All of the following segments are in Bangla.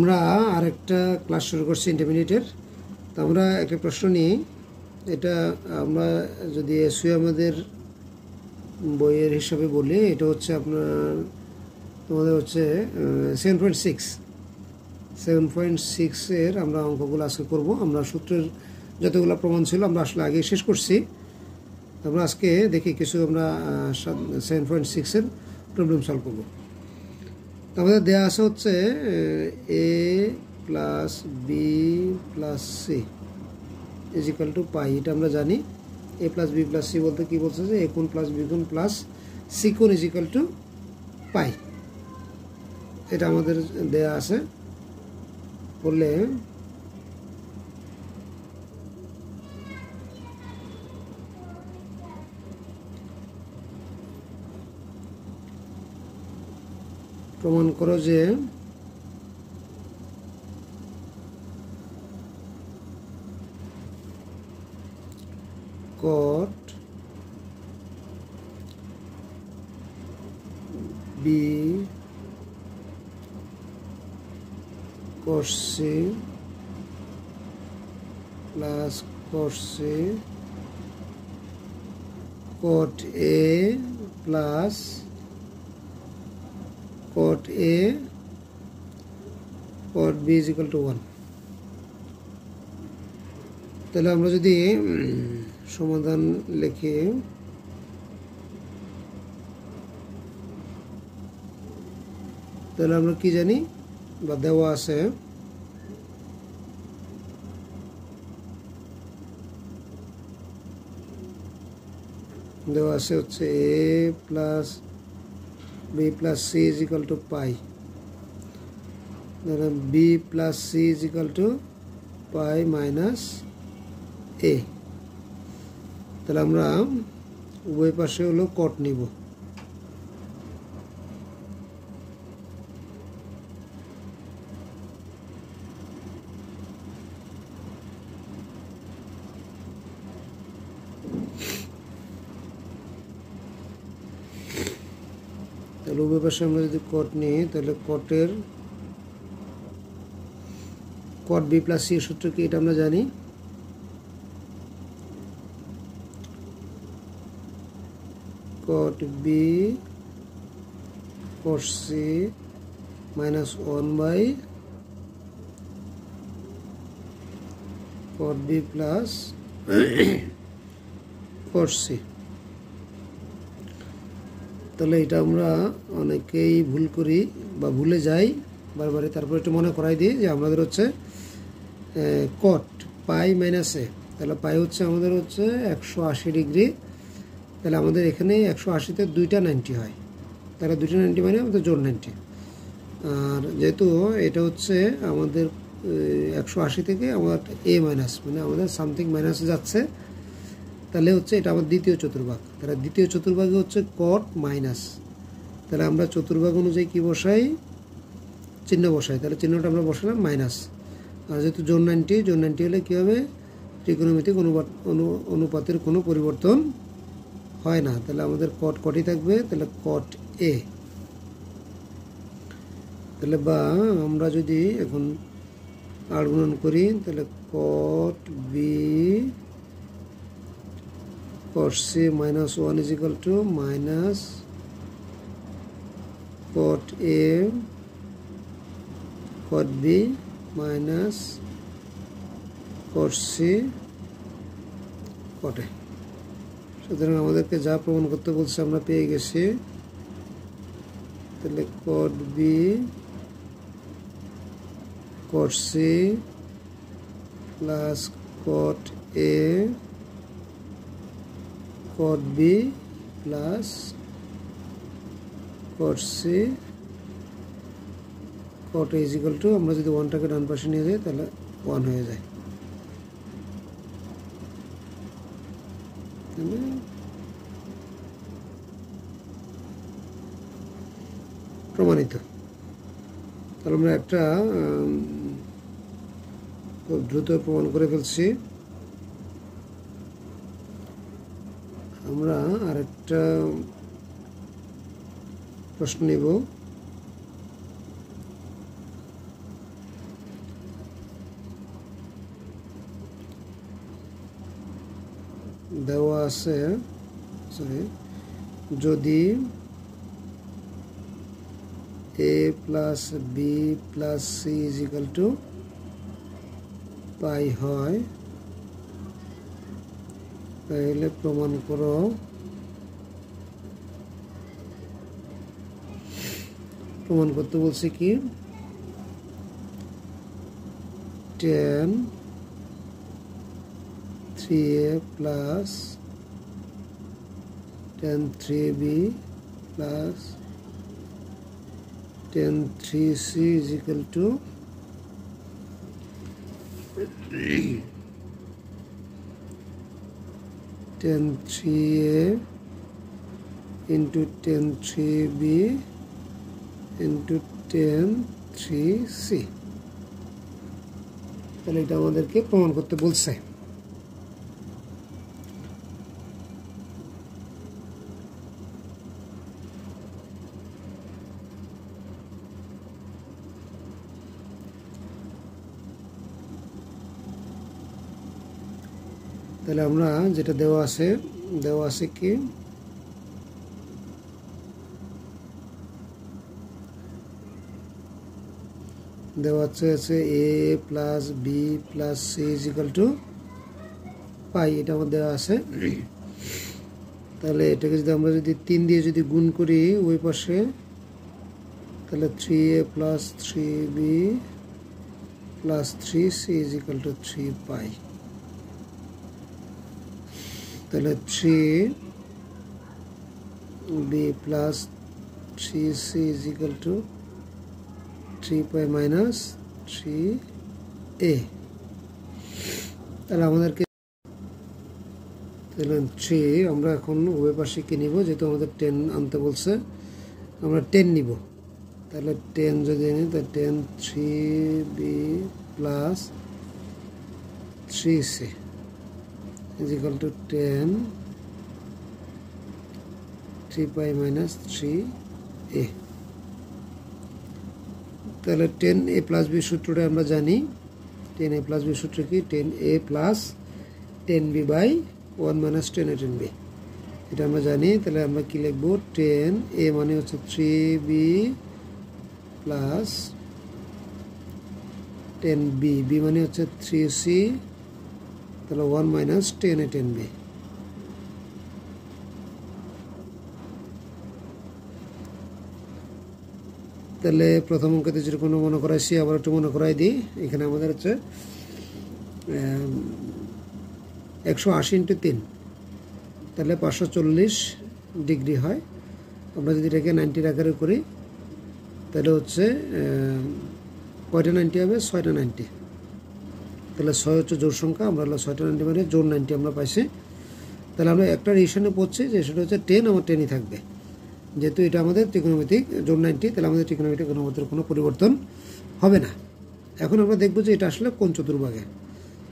আমরা আরেকটা ক্লাস শুরু করছি ইন্টারমিডিয়েটের। তো আমরা একটা প্রশ্ন নিই, এটা আমরা যদি এসইউ আমাদের বইয়ের হিসাবে বলি, এটা হচ্ছে তোমাদের হচ্ছে 7.6 আমরা অঙ্কগুলো আজকে করব। আমরা সূত্রের যতগুলো প্রমাণ ছিল আমরা আসলে আগে শেষ করছি। আমরা আজকে দেখি কিছু আমরা 7.6 প্রবলেম সলভ করব। আমাদের দেওয়া আছে হচ্ছে a plus B plus C is equal to pi. এটা আমরা জানি। a plus B plus C বলতে কি বলছে, যে a কোণ প্লাস বি কোণ প্লাস সি কোণ ইজ ইকুয়াল টু পাই। এটা আমাদের দেয়া আছে। বললে প্রমাণ করো যে cot b cos c plus cos c cot a plus cot a cot b is equal to 1। তাহলে আমরা যদি সমাধান লিখি, তাহলে আমরা কি জানি বা দেওয়া আছে হচ্ছে a plus b plus c is equal to pi. b plus c is equal to pi minus a। তাহলে আমরা উভয় পাশে হলো কট নিব। তাহলে উভয় পাশে আমরা যদি কট নিই, তাহলে কটের কট বি প্লাস সি সূত্র কি, এটা আমরা জানি। cot b cos c minus 1 by cot b plus cos c। তাহলে এটা আমরা অনেকেই ভুল করি বা ভুলে যাই বারবারই। তারপর একটু মনে করাই দিই যে আমাদের হচ্ছে cot পাই মাইনাস এ। তাহলে পাই হচ্ছে আমাদের হচ্ছে 180 ডিগ্রি। তাহলে আমাদের এখানে 180-তে দুইটা 90 হয়, তাহলে দুইটা 90 মানে আমাদের জোর 90। আর যেহেতু এটা হচ্ছে আমাদের 180 থেকে আমার এ মাইনাস, মানে আমাদের সামথিং মাইনাস যাচ্ছে, তাহলে হচ্ছে এটা আমার দ্বিতীয় চতুর্ভাগ। তাহলে দ্বিতীয় চতুর্ভাগে হচ্ছে কট মাইনাস। তাহলে আমরা চতুর্ভাগ অনুযায়ী কি বসাই, চিহ্ন বসাই। তাহলে চিহ্নটা আমরা বসালাম মাইনাস। আর যেহেতু জোর 90 হলে কী হবে, ত্রিকোণমিতিক অনুপাতের কোনো পরিবর্তন হয় না। তাহলে আমাদের কট কটই থাকবে। তাহলে কট এ। তাহলে বা আমরা যদি এখন আর গুণন করি, তাহলে cot B cot c minus 1 is equal to minus cot a cot b minus cot c cot a। সুতরাং আমাদেরকে যা প্রমাণ করতে বলছে আমরা পেয়ে গেছি। তাহলে cot b cot c plus cot a cot b plus cot c cot a is equal to, আমরা যদি 1টাকে ডান পাশে নিয়ে যাই তাহলে 1 হয়ে যায়। প্রমাণিত। তাহলে আমরা একটা খুব দ্রুত প্রমাণ করে ফেলছি। আমরা আরেকটা প্রশ্ন নিব। দেওয়া আছে যদি a plus B plus C is equal to pi হয় তাহলে প্রমাণ করো প্রমাণ করতে বলছে কি tan 3a plus tan 3b plus tan 3c is equal to tan 3a into tan 3b into tan 3c তাহলে এটা আমাদেরকে প্রমাণ করতে বলছে তাহলে আমরা যেটা দেওয়া আছে কি দেওয়া আছে a plus B plus C is equal to pi এটা আমাদের দেওয়া আছে তাহলে এটাকে যদি আমরা যদি 3 দিয়ে যদি গুণ করি ওই পাশে তাহলে 3a plus 3b plus 3c is equal two 3 পাই তাহলে 3b plus 3c is equal two 3 pi minus 3a তাহলে আমাদেরকে তাহলে 3 আমরা এখন উভয় পাশে কি নিব যেহেতু আমাদের 10 আনতে বলছে আমরা 10 নিব তাহলে 10 যদি নিই তাহলে 10 3b plus 3c is equal to 10 3 pi minus 3a তাহলে 10a plus b সূত্রটা আমরা জানি 10a plus b সূত্র কি 10a plus 10b by 1 minus 10a 10b এটা আমরা জানি তাহলে আমরা কি লিখব 10a মানে হচ্ছে 3b plus 10b b মানে হচ্ছে 3c তাহলে 1 minus 10a 10b তাহলে প্রথম অঙ্কতে যেরকম মনে করাইছি আবার একটু মনে করাই দিই এখানে আমাদের হচ্ছে 180 ইন্টু 3 তাহলে 540 ডিগ্রি হয় আমরা যদি এটাকে 90 আকারে করি তাহলে হচ্ছে কয়টা 90 হবে 6টা 90 তাহলে 6 হচ্ছে জোড় সংখ্যা আমরা 6টা 90 মানে জোড় 90 আমরা পাইছি তাহলে আমরা একটা রিলেশনে পড়ছি যে সেটা হচ্ছে 10 আমার 10ই থাকবে যেহেতু এটা আমাদের ত্রিকোণমিতিক জোড় 90 তাহলে আমাদের ত্রিকোণমিতিক ঘনমাত্রার কোনো পরিবর্তন হবে না এখন আমরা দেখব যে এটা আসলে কোন চতুর্ভাগে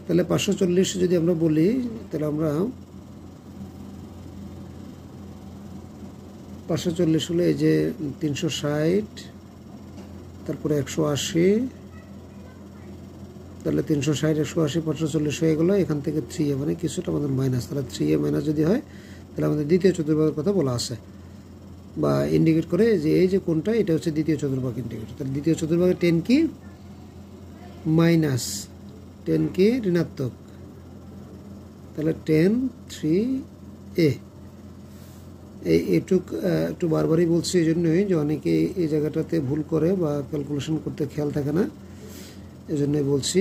তাহলে 540 যদি আমরা বলি তাহলে আমরা 540 হলে এই যে 360 তারপরে 180 তাহলে 360 180 540 হয়ে গেল এখান থেকে 3a মানে কিছুটা আমাদের মাইনাস তাহলে 3a মাইনাস যদি হয় তাহলে আমাদের দ্বিতীয় চতুর্ভাগের কথা বলা আছে বা ইন্ডিকেট করে যে এই যে কোনটা এটা হচ্ছে দ্বিতীয় চতুর্ভাগ ইন্ডিকেট তাহলে দ্বিতীয় চতুর্ভাগে 10 কি মাইনাস 10 কি ঋণাত্মক তাহলে 10 3a এই একটু বারবারই বলছি এই জন্যই যে অনেকে এই জায়গাটাতে ভুল করে বা ক্যালকুলেশন করতে খেয়াল থাকে না এই জন্যই বলছি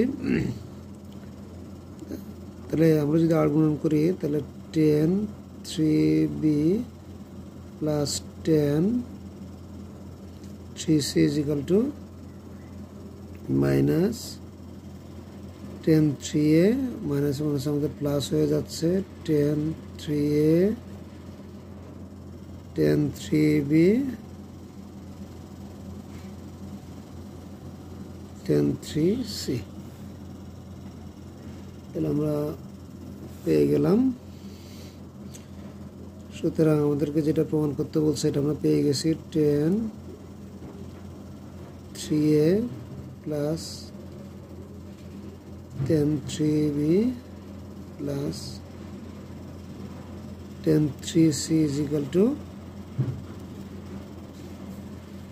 তাহলে আমরা যদি আর গুণন করি তাহলে 10 3b plus 10 3c is equal to minus 10 3a minus minus আমাদের প্লাস হয়ে যাচ্ছে 10 3a 10 3b 10 3c তাহলে আমরা পেয়ে গেলাম সুতরাং আমাদেরকে যেটা প্রমাণ করতে বলছে এটা আমরা পেয়ে গেছি 10 3a plus 10 3b plus tan 3c is equal to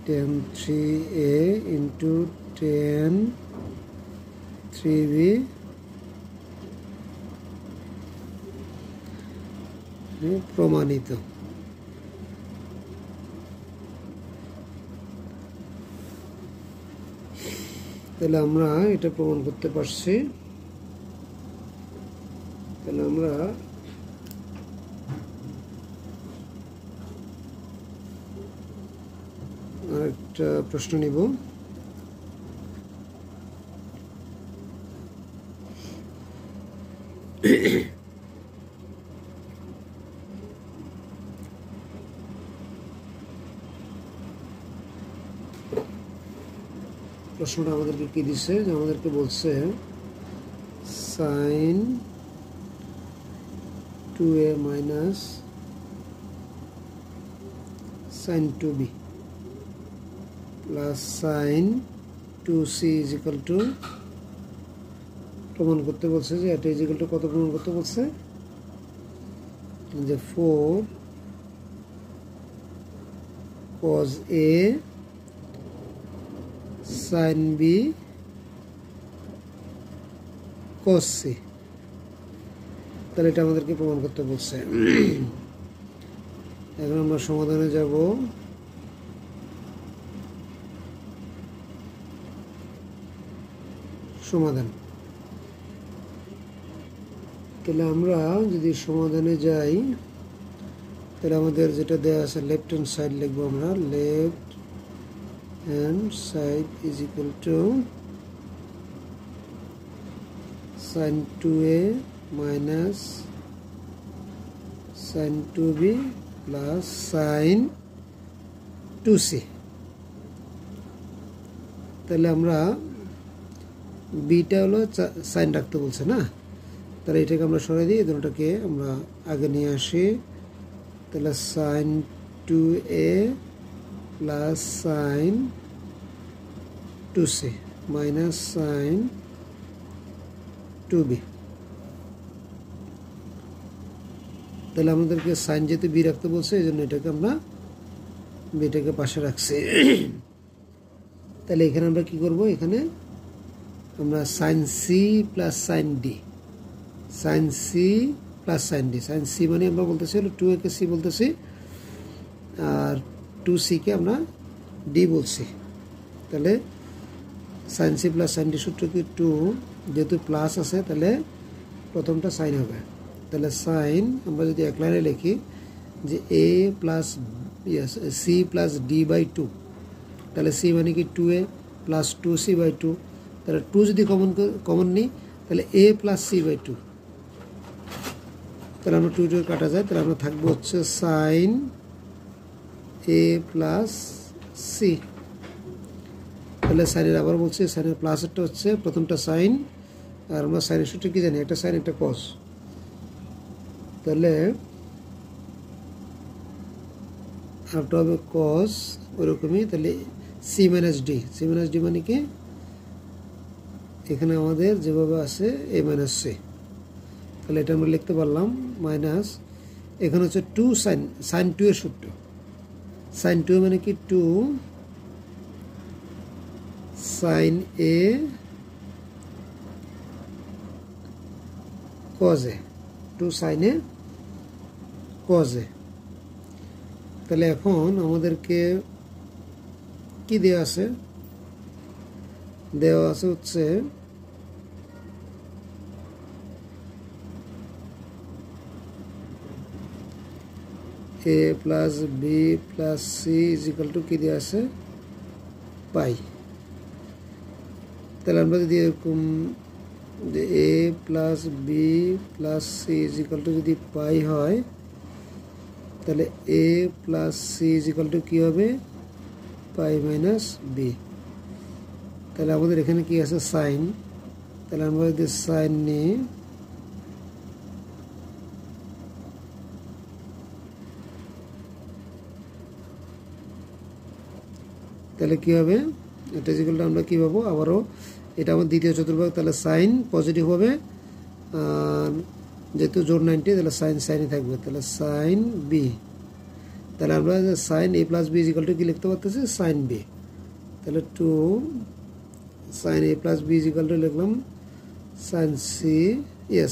tan 3a into tan 3b প্রমাণিত। তাহলে আমরা এটা প্রমাণ করতে পারছি। তাহলে আমরা আরেকটা প্রশ্ন নিব। প্রশ্নটা আমাদেরকে কি দিচ্ছে, যে আমাদেরকে বলছে sin 2a minus sin 2b plus sin 2c is equal to প্রমাণ করতে বলছে, যে এটা ইজ ইকুয়াল টু কত প্রমাণ করতে বলছে, যে 4 cos a sin b cos c। তাহলে এটা আমাদেরকে প্রমাণ করতে বলছে। এখন আমরা সমাধানে যাব। সমাধান, তাহলে আমরা যদি সমাধানে যাই, তাহলে আমাদের যেটা দেওয়া আছে লেফট হ্যান্ড সাইড লিখবো আমরা, left hand side is equal to sin 2a minus sin 2b plus sin 2c। তাহলে আমরা বিটা হলো সাইন রাখতে বলছে না, তাহলে এটাকে আমরা সরাই দিই, দুটোটাকে আমরা আগে নিয়ে আসি। তাহলে sin 2a plus sin 2c minus sin 2b। তাহলে আমাদেরকে সাইন যেহেতু বি রাখতে বলছে, এই জন্য এটাকে আমরা বিটাকে পাশে রাখছি। তাহলে এখানে আমরা কি করব, এখানে আমরা sine C plus sine D, sine C plus sine D, sine C মানে আমরা বলতেছি হলো 2a কে সি বলতেছি, আর 2c কে আমরা ডি বলছি। তাহলে sine C plus sine D সূত্র কি 2, যেহেতু প্লাস আছে তাহলে প্রথমটা সাইন হবে। তাহলে সাইন আমরা যদি এক লাইনে লিখি যে a plus C plus D by 2, তাহলে সি মানে কি 2a প্লাস 2c বাই 2, তাহলে 2 যদি কমন নিই তাহলে a প্লাস সি বাই 2, তাহলে আমরা 2 কাটা যায়, তাহলে আমরা থাকবো হচ্ছে সাইন a প্লাস সি। তাহলে সাইনের আবার বলছি, সাইনের প্লাসেরটা হচ্ছে প্রথমটা সাইন, আর আমরা সাইনের সূত্র কি জানি, একটা সাইন একটা কস। তাহলে আরেকটা হবে কস, ওরকমই। তাহলে C minus D, C minus D মানে কি, এখানে আমাদের যেভাবে আছে এ মাইনাস সি, তাহলে এটা আমরা লিখতে পারলাম মাইনাস, এখানে হচ্ছে 2 সাইন 2 এর সূত্র, সাইন 2 মানে কি 2 sine A cos A, 2 sine A cos A. তাহলে এখন আমাদেরকে কি দেওয়া আছে, দেওয়া আছে হচ্ছে a plus B plus C is equal to কি দেওয়া আছে, পাই। তাহলে আমরা যদি এরকম যে a plus B plus C is equal to যদি পাই হয়, তাহলে a plus C is equal to কী হবে, পাই মাইনাস বি। তাহলে আমাদের এখানে কি আছে সাইন, তাহলে আমরা যদি সাইন নিই, তাহলে কি হবে, এটা যেগুলো আমরা কি পাবো, আবারও এটা আমার দ্বিতীয় চতুর্ভাগ, তাহলে সাইন পজিটিভ হবে, আর যেহেতু জোর 90 তাহলে সাইন সাইনই থাকবে, তাহলে সাইন বি। তাহলে আমরা sine A plus B is equal to কি লিখতে পারতেছি, সাইন বি। তাহলে 2 sine A plus B is equal to লিখলাম সাইন সি,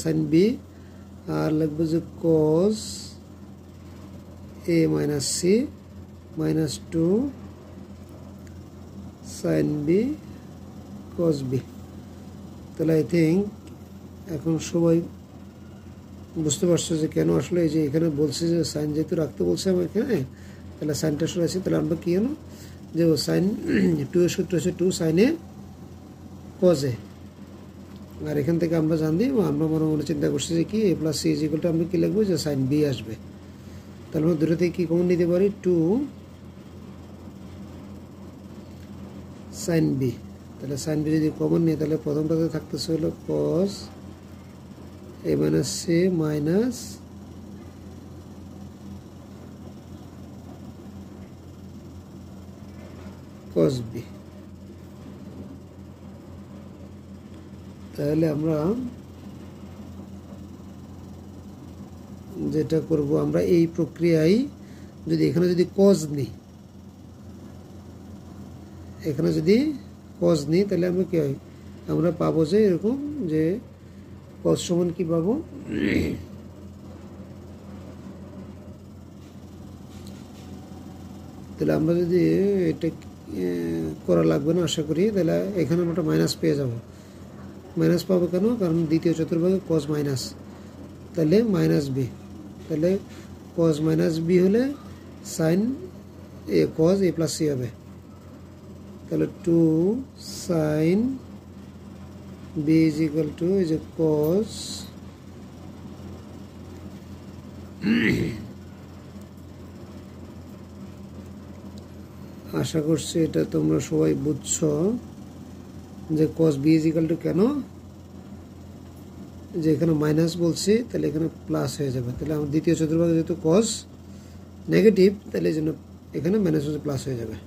সাইন বি। আর লিখবো যে cos A minus C minus 2 sine B cos B. তাহলে আই থিঙ্ক এখন সবাই বুঝতে পারছো যে কেন আসলে এই যে এখানে বলছে যে সাইন যেহেতু রাখতে বলছে আমার এখানে, তাহলে সাইনটা সরে আছে। তাহলে আমরা কি জানো যে ও সাইন 2 এর সূত্র হচ্ছে 2 সাইনে কজ এ। আর এখান থেকে আমরা জানি, আমরা মনে মনে চিন্তা করছি যে কি A plus C is equal two আমরা কি লিখবো যে সাইন বি আসবে। তাহলে আমরা দুটো থেকে কি কমন নিতে পারি, 2 সাইন বি। তাহলে সাইন বি যদি কমন নিই তাহলে প্রথমটাতে থাকতেছে হলো cos A minus C minus cos B. তাহলে আমরা যেটা করব, আমরা এই প্রক্রিয়ায় যদি এখানে যদি কজ নিই, এখানে যদি কজ নিই তাহলে আমরা কি হয়, আমরা পাবো যে এরকম যে কজ সমান কি পাবো, তাহলে আমরা যদি এটা করা লাগবে না আশা করি, তাহলে এখানে আমরা মাইনাস পেয়ে যাব। মাইনাস পাবো কেন, কারণ দ্বিতীয় চতুর্ভাগে কজ মাইনাস, তাহলে মাইনাস বি। তাহলে কজ মাইনাস বি হলে sine A cos A plus C হবে। তাহলে 2 sine B is equal to এই যে কজ আশা করছি এটা তোমরা সবাই বুঝছো যে cos B is equal to কেন, যে এখানে মাইনাস বলছি তাহলে এখানে প্লাস হয়ে যাবে। তাহলে আমার দ্বিতীয় চতুর্ভাগে যেহেতু কজ নেগেটিভ, তাহলে এই জন্য এখানে মাইনাস হচ্ছে প্লাস হয়ে যাবে।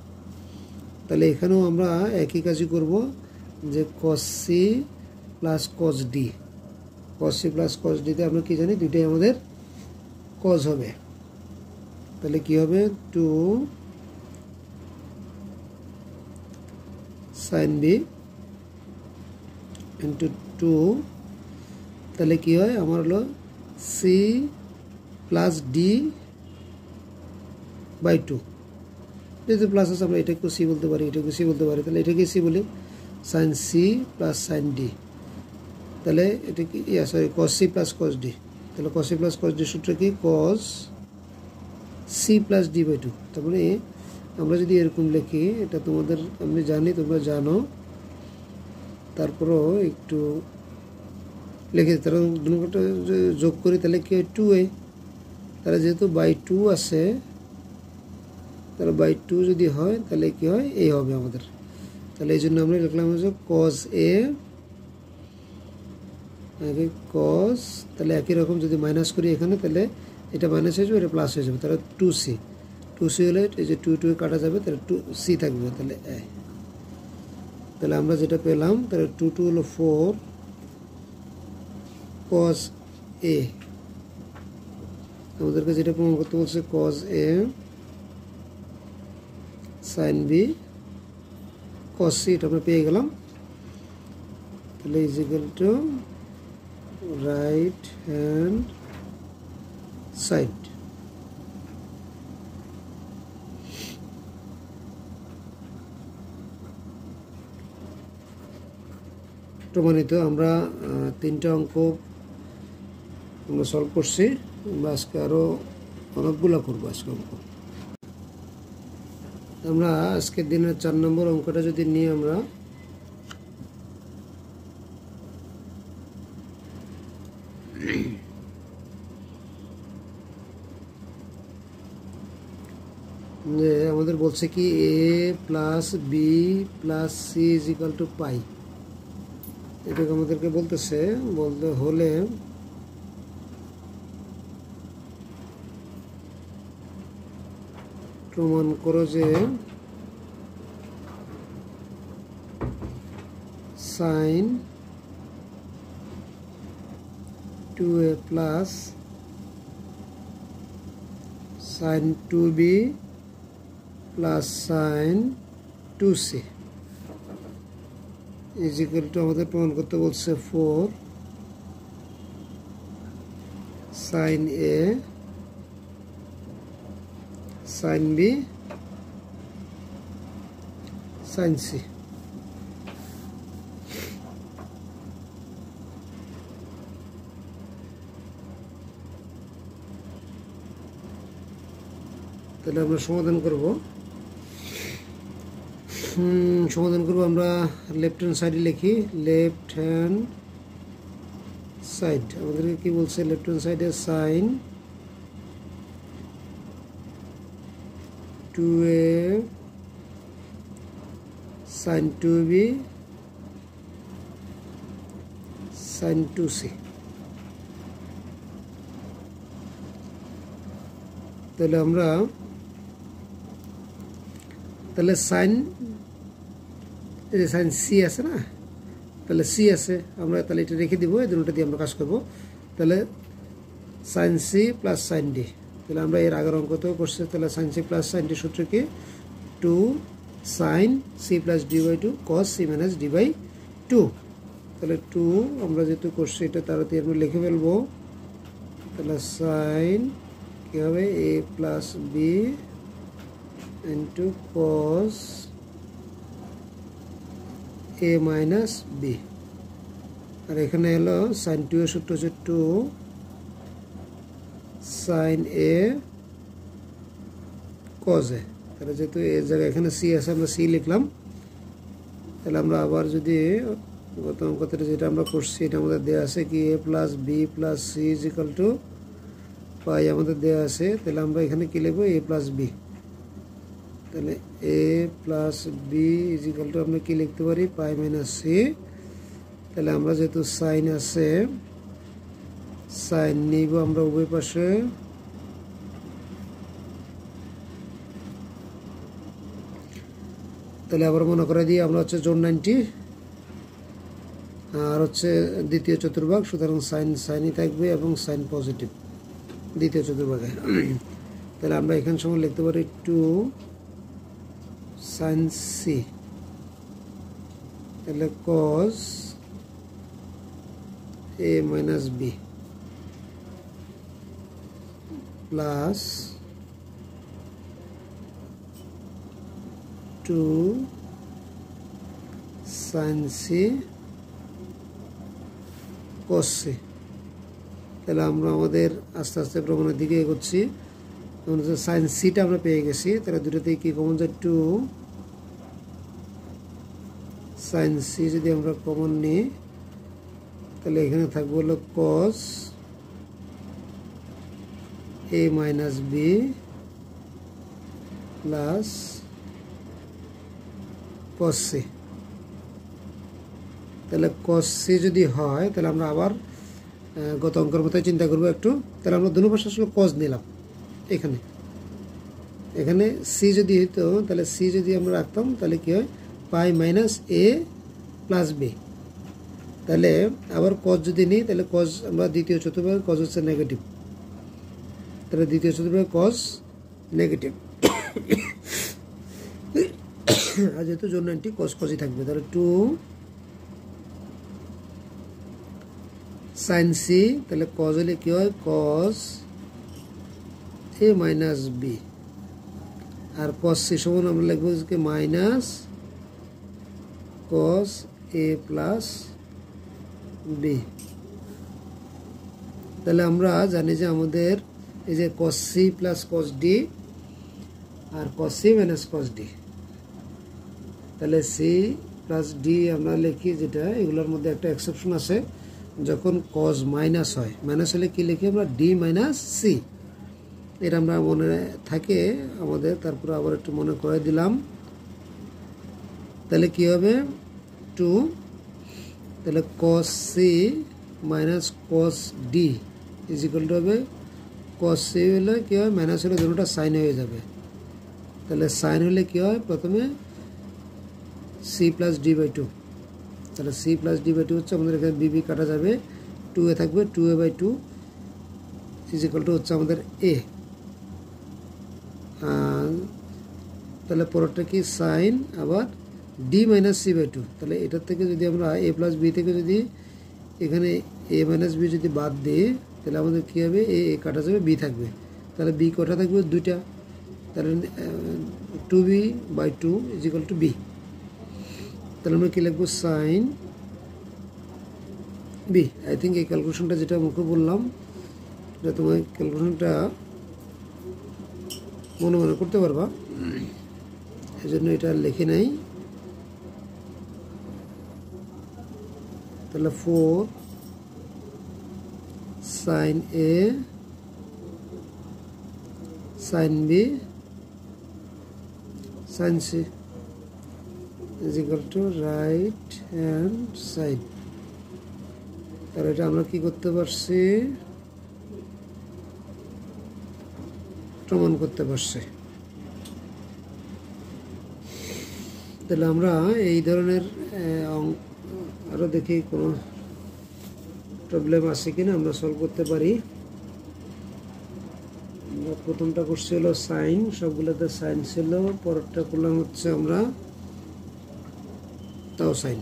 তাহলে এখানেও আমরা একই কাজই করব, যে cos C plus cos D, cos C plus cos ডিতে আমরা কি জানি, দুইটাই আমাদের কজ হবে। তাহলে কি হবে, 2 সাইন বি ইন্টু 2, তাহলে কি হয় আমার হলো সি প্লাস ডি বাই 2। যেহেতু প্লাস আছে আমরা এটাকেও সি বলতে পারি, এটাকে সি বলতে পারি, তাহলে এটাকে সি বলি, sine C plus sine D. তাহলে এটা কি, sorry cos C plus cos D. তাহলে cos C plus cos D সূত্র কি, cos C plus D by 2। তারপরে আমরা যদি এরকম লিখি, এটা তোমাদের আমি জানি তোমরা জানো, তারপরও একটু লিখে তারা দুটো যোগ করি, তাহলে কি হয় 2a। তাহলে যেহেতু বাই 2 আছে, তাহলে বাই 2 যদি হয় তাহলে কি হয়, এই হবে আমাদের। তাহলে এই জন্য আমরা লিখলাম হচ্ছে কস এ আগে কস, তাহলে একই রকম যদি মাইনাস করি এখানে, তাহলে এটা মাইনাস হয়ে যাবে, এটা প্লাস হয়ে যাবে। তাহলে 2c, 2c হলে এই যে 2 2 কাটা যাবে, তাহলে 2c থাকবে। তাহলে তাহলে আমরা যেটা পেলাম, তাহলে 2 2 হলো 4 কস এ। আমাদেরকে যেটা প্রমাণ করতে বলছে, কস A sine B cos C, এটা আমরা পেয়ে গেলাম। তাহলে is equal to right hand side. প্রমাণিত। আমরা 3টা অঙ্ক আমরা সলভ করছি, আমরা আজকে আরও অনেকগুলো করবো আজকে অঙ্ক। আমরা আজকের দিনের 4 নম্বর অঙ্কটা যদি নিই, আমরা যে আমাদের বলছে কি A plus B plus C is equal to pi. এটাকে আমাদেরকে বলতেছে, বলতে হলে প্রমাণ করো যে sine 2a plus sin 2b plus sin 2c is equal to আমাদের প্রমাণ করতে বলছে 4 sin a sin b sin c। তাহলে আমরা সমাধান করব আমরা লেফট হ্যান্ড সাইডে লিখি। লেফট হ্যান্ড সাইড আমাদেরকে কি বলছে? লেফট হ্যান্ড সাইডে sin 2a sin 2b sin 2c। তাহলে আমরা সাইন সি আছে না, তাহলে সি আছে, আমরা তাহলে এটা রেখে দিব, এই দুটোটা দিয়ে আমরা কাজ করব। তাহলে sine C plus sine D, তাহলে আমরা এর আগের অঙ্কতেও করছি। তাহলে sine C plus sine D সূত্র কি? 2 sine C plus D by 2 cos C minus D by 2। তাহলে 2 আমরা যেহেতু করছি এটা তাড়াতাড়ি আমরা লিখে ফেলবো। তাহলে সাইন কি হবে? a plus B into cos a minus B. আর এখানে হলো সাইন 2 এর সূত্র হচ্ছে 2 সাইন a কস a। তাহলে যেহেতু এর জায়গায় এখানে সি আছে আমরা সি লিখলাম। তাহলে আমরা আবার যদি গত অঙ্কতে যেটা আমরা করছি এটা আমাদের দেওয়া আছে কি a plus B plus C is equal to pi আমাদের দেওয়া আছে। তাহলে আমরা এখানে কি লিখবো? a plus B. তাহলে a plus B is equal to আমরা কি লিখতে পারি? Pi minus C. তাহলে আমরা যেহেতু সাইন আছে সাইন নিব আমরা উভয় পাশে। তাহলে আবার মনে করে দিই আমরা হচ্ছে জোন 90 আর হচ্ছে দ্বিতীয় চতুর্ভাগ, সুতরাং সাইন সাইনই থাকবে এবং সাইন পজিটিভ দ্বিতীয় চতুর্ভাগে। তাহলে আমরা এখানে সময় লিখতে পারি 2 সাইন সি। তাহলে cos a minus B plus 2 sine C cos C. তাহলে আমরা আমাদের আস্তে আস্তে প্রমাণের দিকে এগোচ্ছি। সাইন সিটা আমরা পেয়ে গেছি। তাহলে দুটোতেই কি কমন যায়? 2 সাইন সি যদি আমরা কমন নিই তাহলে এখানে থাকবে হলো cos a minus B plus cos C. তাহলে কস সি যদি হয় তাহলে আমরা আবার গত অঙ্কের মতো চিন্তা করবো একটু। তাহলে আমরা দুটো পাশে আসলে কস নিলাম। এখানে সি যদি হইতো তাহলে সি যদি আমরা রাখতাম তাহলে কি হয়? পাই মাইনাস এ প্লাস বি। তাহলে আবার কস যদি নিই তাহলে কস আমরা দ্বিতীয় চতুর্ভাগে কস হচ্ছে নেগেটিভ। তাহলে দ্বিতীয় চতুর্ভাগে কস নেগেটিভ আর যেহেতু জোন 90 কস কসই থাকবে। তাহলে 2 সাইন সি, তাহলে কস হলে কি হয়? Cos a minus B. আর কস সি সমান আমরা লিখবো যে minus cos a plus B. তাহলে আমরা জানি যে আমাদের এই যে cos C plus cos D আর cos C minus cos D. তাহলে সি প্লাস ডি আমরা লিখি যেটা, এগুলোর মধ্যে একটা এক্সেপশন আছে। যখন কস মাইনাস হয়, মাইনাস হলে কি লিখি আমরা? D minus C. এটা আমরা মনে থাকে আমাদের। তারপরে আবার একটু মনে করে দিলাম। তাহলে কি হবে? 2 তাহলে cos C minus cos D is equal to হবে কস সি হলে কি হয়? মাইনাস হলে দুটোটা সাইন হয়ে যাবে। তাহলে সাইন হলে কি হয়? প্রথমে সি প্লাস ডি বাই 2। তাহলে সি প্লাস ডি বাই 2 হচ্ছে আমাদের এখানে বিবি কাটা যাবে। 2a থাকবে 2a/2 ইজ ইকুয়াল টু হচ্ছে আমাদের a। তাহলে পরেরটা কি সাইন আবার d - c/2। তাহলে এটার থেকে যদি আমরা a + b থেকে যদি এখানে a - b যদি বাদ দিই তাহলে আমাদের কী হবে, a কাটা যাবে, b থাকবে। তাহলে b কটা থাকবে, দুইটা। তাহলে 2b/2 is equal two b। তাহলে আমরা কী লিখবো, সাইন b। আই থিঙ্ক এই ক্যালকুলেশনটা যেটা মুখে বললাম এটা তোমার ক্যালকুলেশনটা মনে মনে করতে পারবা, এই জন্য এটা লিখে নেই। তাহলে 4 sine a sine b sine c is equal to right hand side. তাহলে এটা আমরা কি করতে পারছি, প্রমাণ করতে পারছি। তাহলে আমরা এই ধরনের আরও দেখি কোনো প্রবলেম আছে কিনা আমরা সলভ করতে পারি। প্রথমটা করছি হলো সাইন, সবগুলোতে সাইন ছিল। পরেরটা করলাম হচ্ছে আমরা তাও সাইন।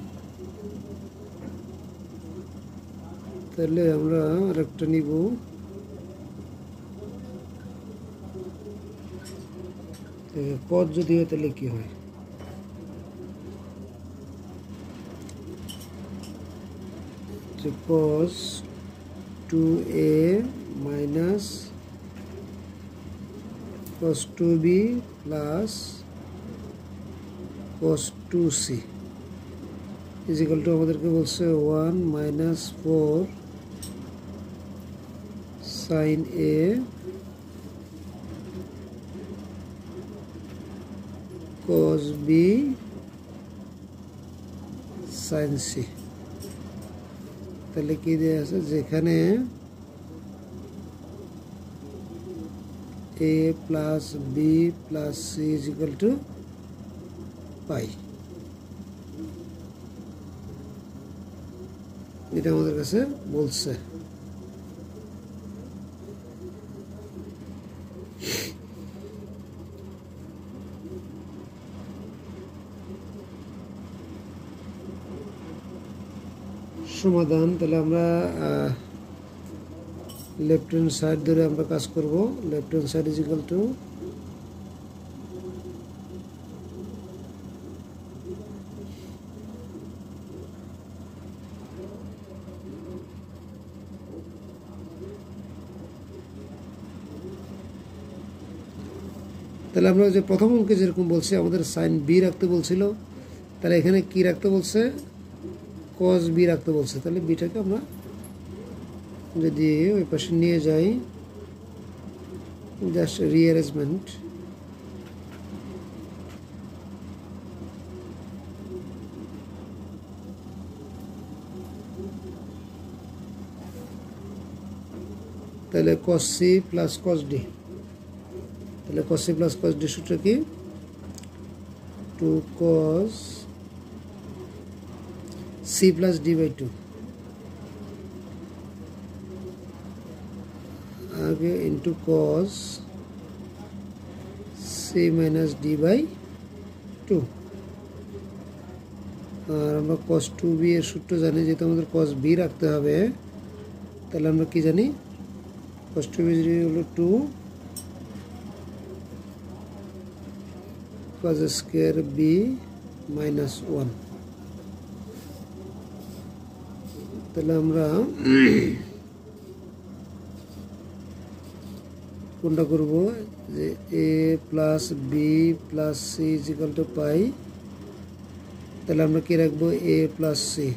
তাহলে আমরা আরেকটা নিব, কজ যদি হয় তাহলে কি হয়, cos 2a minus cos 2b plus cos 2c is equal to আমাদেরকে বলছে 1 minus 4 sin a cos b sin c। তাহলে কি দেওয়া আছে, যেখানে a plus b plus c is equal to পাই, এটা আমাদের কাছে বলছে। সমাধান। তাহলে আমরা লেফট হ্যান্ড সাইড ধরে আমরা কাজ করব। Left hand side is equal to তাহলে আমরা যে প্রথম অঙ্কে যেরকম বলছি আমাদের সাইন বি রাখতে বলছিল, তাহলে এখানে কি রাখতে বলছে, cos b রাখতে বলছে। তাহলে বিটাকে আমরা যদি ওই পাশে নিয়ে যাই, জাস্ট রিঅ্যারেঞ্জমেন্ট, তাহলে cos c plus cos d। তাহলে cos c plus cos d সূত্র কি, 2 cos c প্লাস d/2 আগে into cos c minus d/2। আর আমরা cos 2b এর সূত্র জানি, যেহেতু আমাদের cos b রাখতে হবে, তাহলে আমরা কি জানি, cos 2b হলো 2 cos স্কয়ার b মাইনাস 1। তাহলে আমরা কোনটা করব, যে a plus B plus C is equal to pi. তাহলে আমরা কি রাখবো, a প্লাস সি।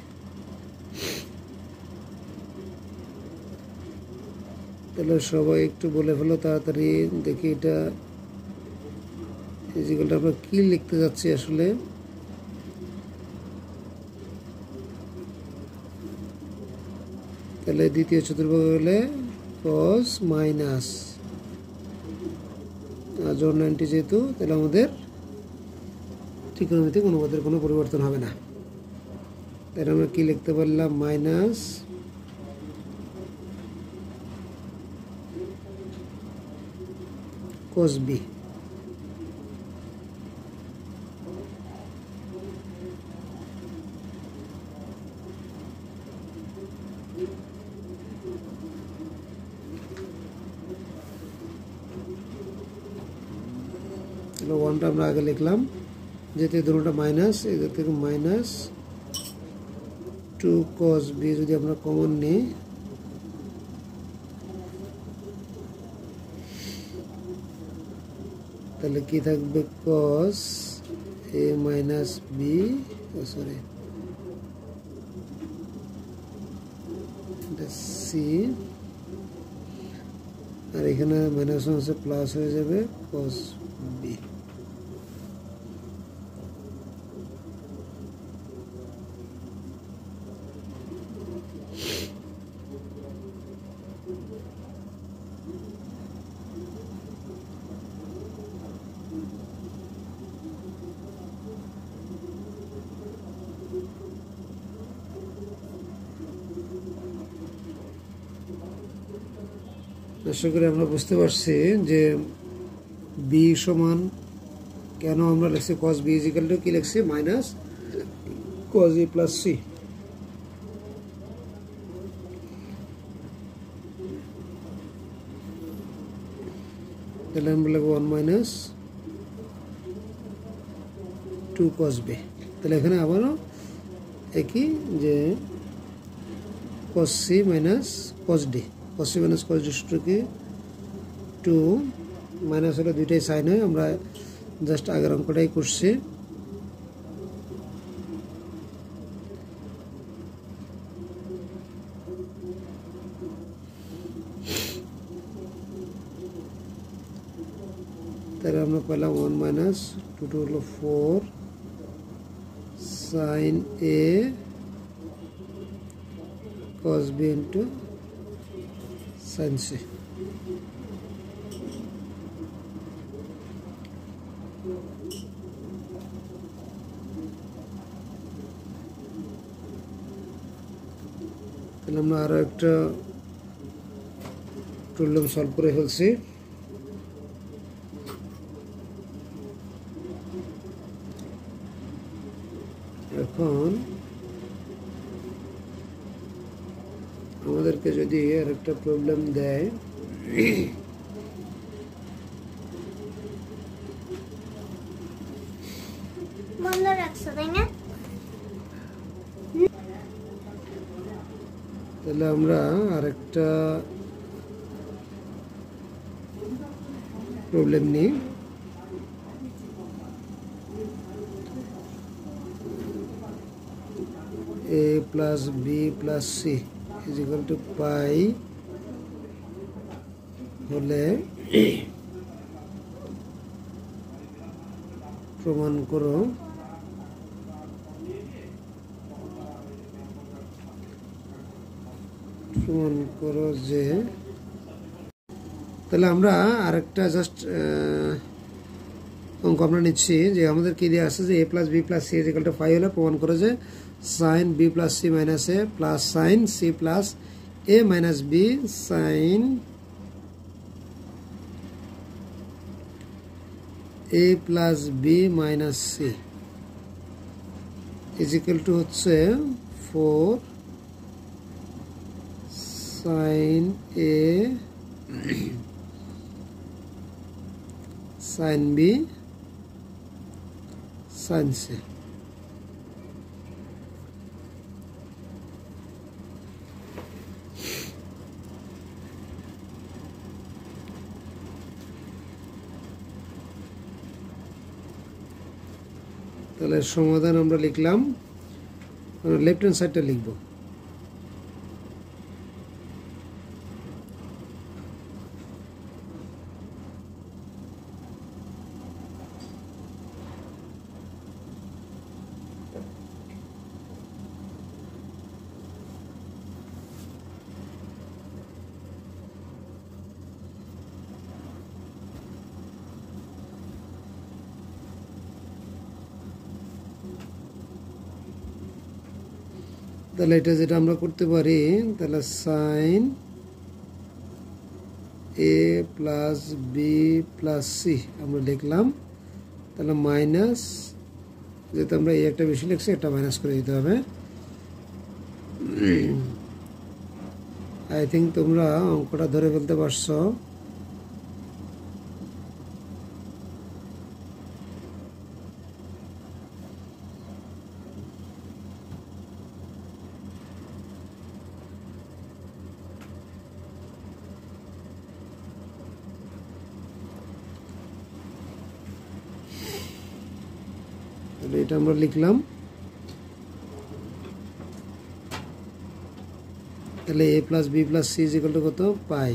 তাহলে সবাই একটু বলে ফেলো তাড়াতাড়ি, দেখি এটা ইজ ইকুয়াল টু আমরা কি লিখতে যাচ্ছি আসলে। তাহলে দ্বিতীয় চতুর্ভাগ হলে cos মাইনাস জোর 90 যেহেতু, তাহলে আমাদের ত্রিকোণমিতিক অনুপাতের কোনো পরিবর্তন হবে না। তাহলে আমরা কি লিখতে পারলাম, মাইনাস cos b। ওয়ানটা আমরা আগে লিখলাম, যেহেতু দুটোটা মাইনাস, এদের থেকে মাইনাস 2 cos b যদি আমরা কমন নিই, তাহলে কি থাকবে? cos a minus b, sorry c, আর এখানে মাইনাস ওয়ান আছে প্লাস হয়ে যাবে cos b। আশা করি আমরা বুঝতে পারছি যে b সমান কেন আমরা লিখছি cos b ইজিক্যাল টু কি লিখছি? Minus cos a plus c। তাহলে আমরা লিখব 1 মাইনাস 2 cos b। তাহলে এখানে আবারও একই যে cos c minus cos d, cos c minus cos d সূত্র কি? 2 মাইনাস হলে দুইটাই সাইন হয়, আমরা জাস্ট আগের অঙ্কটাই করছি। তাহলে আমরা পেলাম 1 মাইনাস 2 হলো 4 sine a cos b into sine c। তাহলে আমরা আরো একটা প্রবলেম সলভ করে ফেলছি। এখন আমাদেরকে যদি আর একটা প্রবলেম দেয়, বন্ধ রাখছো তাই না? তাহলে আমরা আরেকটা প্রবলেম নিই। a plus b plus c is equal to pi হলে প্রমাণ করো যে, তাহলে আমরা আরেকটা জাস্ট অঙ্ক আমরা নিচ্ছি যে আমাদের কি দেওয়া আছে যে a plus b plus c is equal to 5 হলে প্রমাণ করো যে sin b plus c minus a plus sin c plus a minus b sin a plus b minus c is equal to হচ্ছে 4 sin a sin b sin c। তাহলে সমাধান আমরা লিখলাম, লেফট হ্যান্ড সাইডটা লিখব। তাহলে এটা যেটা আমরা করতে পারি, তাহলে sine A plus B plus C আমরা লিখলাম, তাহলে মাইনাস, যেহেতু আমরা এ একটা বেশি লিখছি একটা মাইনাস করে দিতে হবে। আই থিঙ্ক তোমরা অঙ্কটা ধরে ফেলতে পারছো। এটা আমরা লিখলাম, তাহলে A plus B plus C is equal to কত, পাই।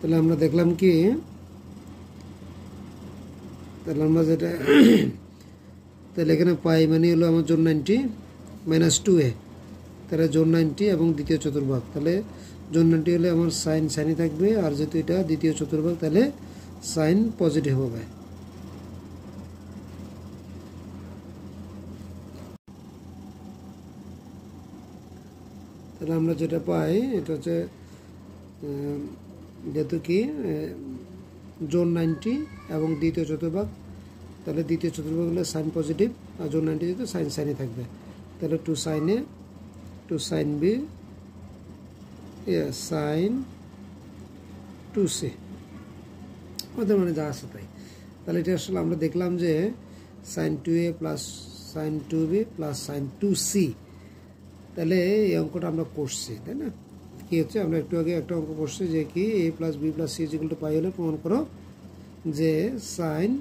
তাহলে আমরা দেখলাম কি, তাহলে আমরা যেটা তাহলে এখানে পাই মানে হলো আমার জোন 90 মাইনাস 2a, তাহলে জোন 90 এবং দ্বিতীয় চতুর্ভাগ, তাহলে জোন 90 হলে আমার সাইন সাইনই থাকবে, আর যেহেতু এটা দ্বিতীয় চতুর্ভাগ তাহলে সাইন পজিটিভ হবে। তাহলে আমরা যেটা পাই এটা হচ্ছে যেহেতু কি জোন 90 এবং দ্বিতীয় চতুর্ভাগ, তাহলে দ্বিতীয় চতুর্ভাগ হলে সাইন পজিটিভ, আর জোন 90 যেহেতু সাইন সাইনই থাকবে, তাহলে 2 sin a 2 sin b sine 2c ওদের মানে যা আছে তাই। তাহলে এটা আসলে আমরা দেখলাম যে sine 2a plus sine 2b plus sine 2c, তাহলে এই অঙ্কটা আমরা করছি, তাই না? কি হচ্ছে, আমরা একটু আগে একটা অঙ্ক করছি যে কি A plus B plus C is equal to pi হলে প্রমাণ করো যে sine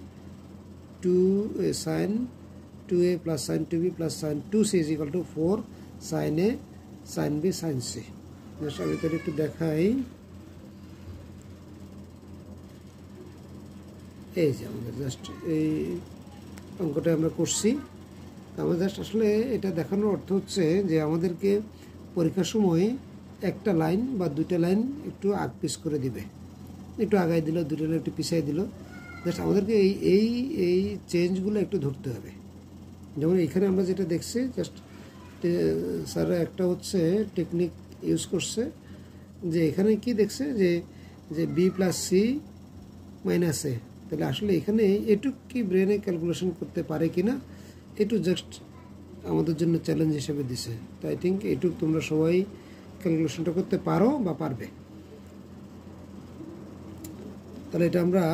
2a plus sine 2b plus sine 2c is equal to 4 sine a sine b sine c। আমি তো একটু দেখাই, এই যে আমাদের জাস্ট এই অঙ্কটা আমরা করছি। আমরা জাস্ট আসলে এটা দেখানোর অর্থ হচ্ছে যে আমাদেরকে পরীক্ষার সময় একটা লাইন বা দুইটা লাইন একটু আগ পিস করে দিবে, একটু আগাই দিল, দুটো লাইন একটু পিছাই দিল, জাস্ট আমাদেরকে এই এই এই চেঞ্জগুলো একটু ধরতে হবে। যেমন এখানে আমরা যেটা দেখছি, জাস্ট স্যাররা একটা হচ্ছে টেকনিক ইউজ করছে যে এখানে কি দেখছে যে যে বি প্লাস সি মাইনাস এ, তাহলে আসলে এখানে এটুক কি ব্রেনে ক্যালকুলেশন করতে পারে কিনা, একটু জাস্ট আমাদের জন্য চ্যালেঞ্জ হিসেবে দিছে। তো আই থিঙ্ক এটুক তোমরা সবাই ক্যালকুলেশনটা করতে পারো বা পারবে। তাহলে এটা আমরা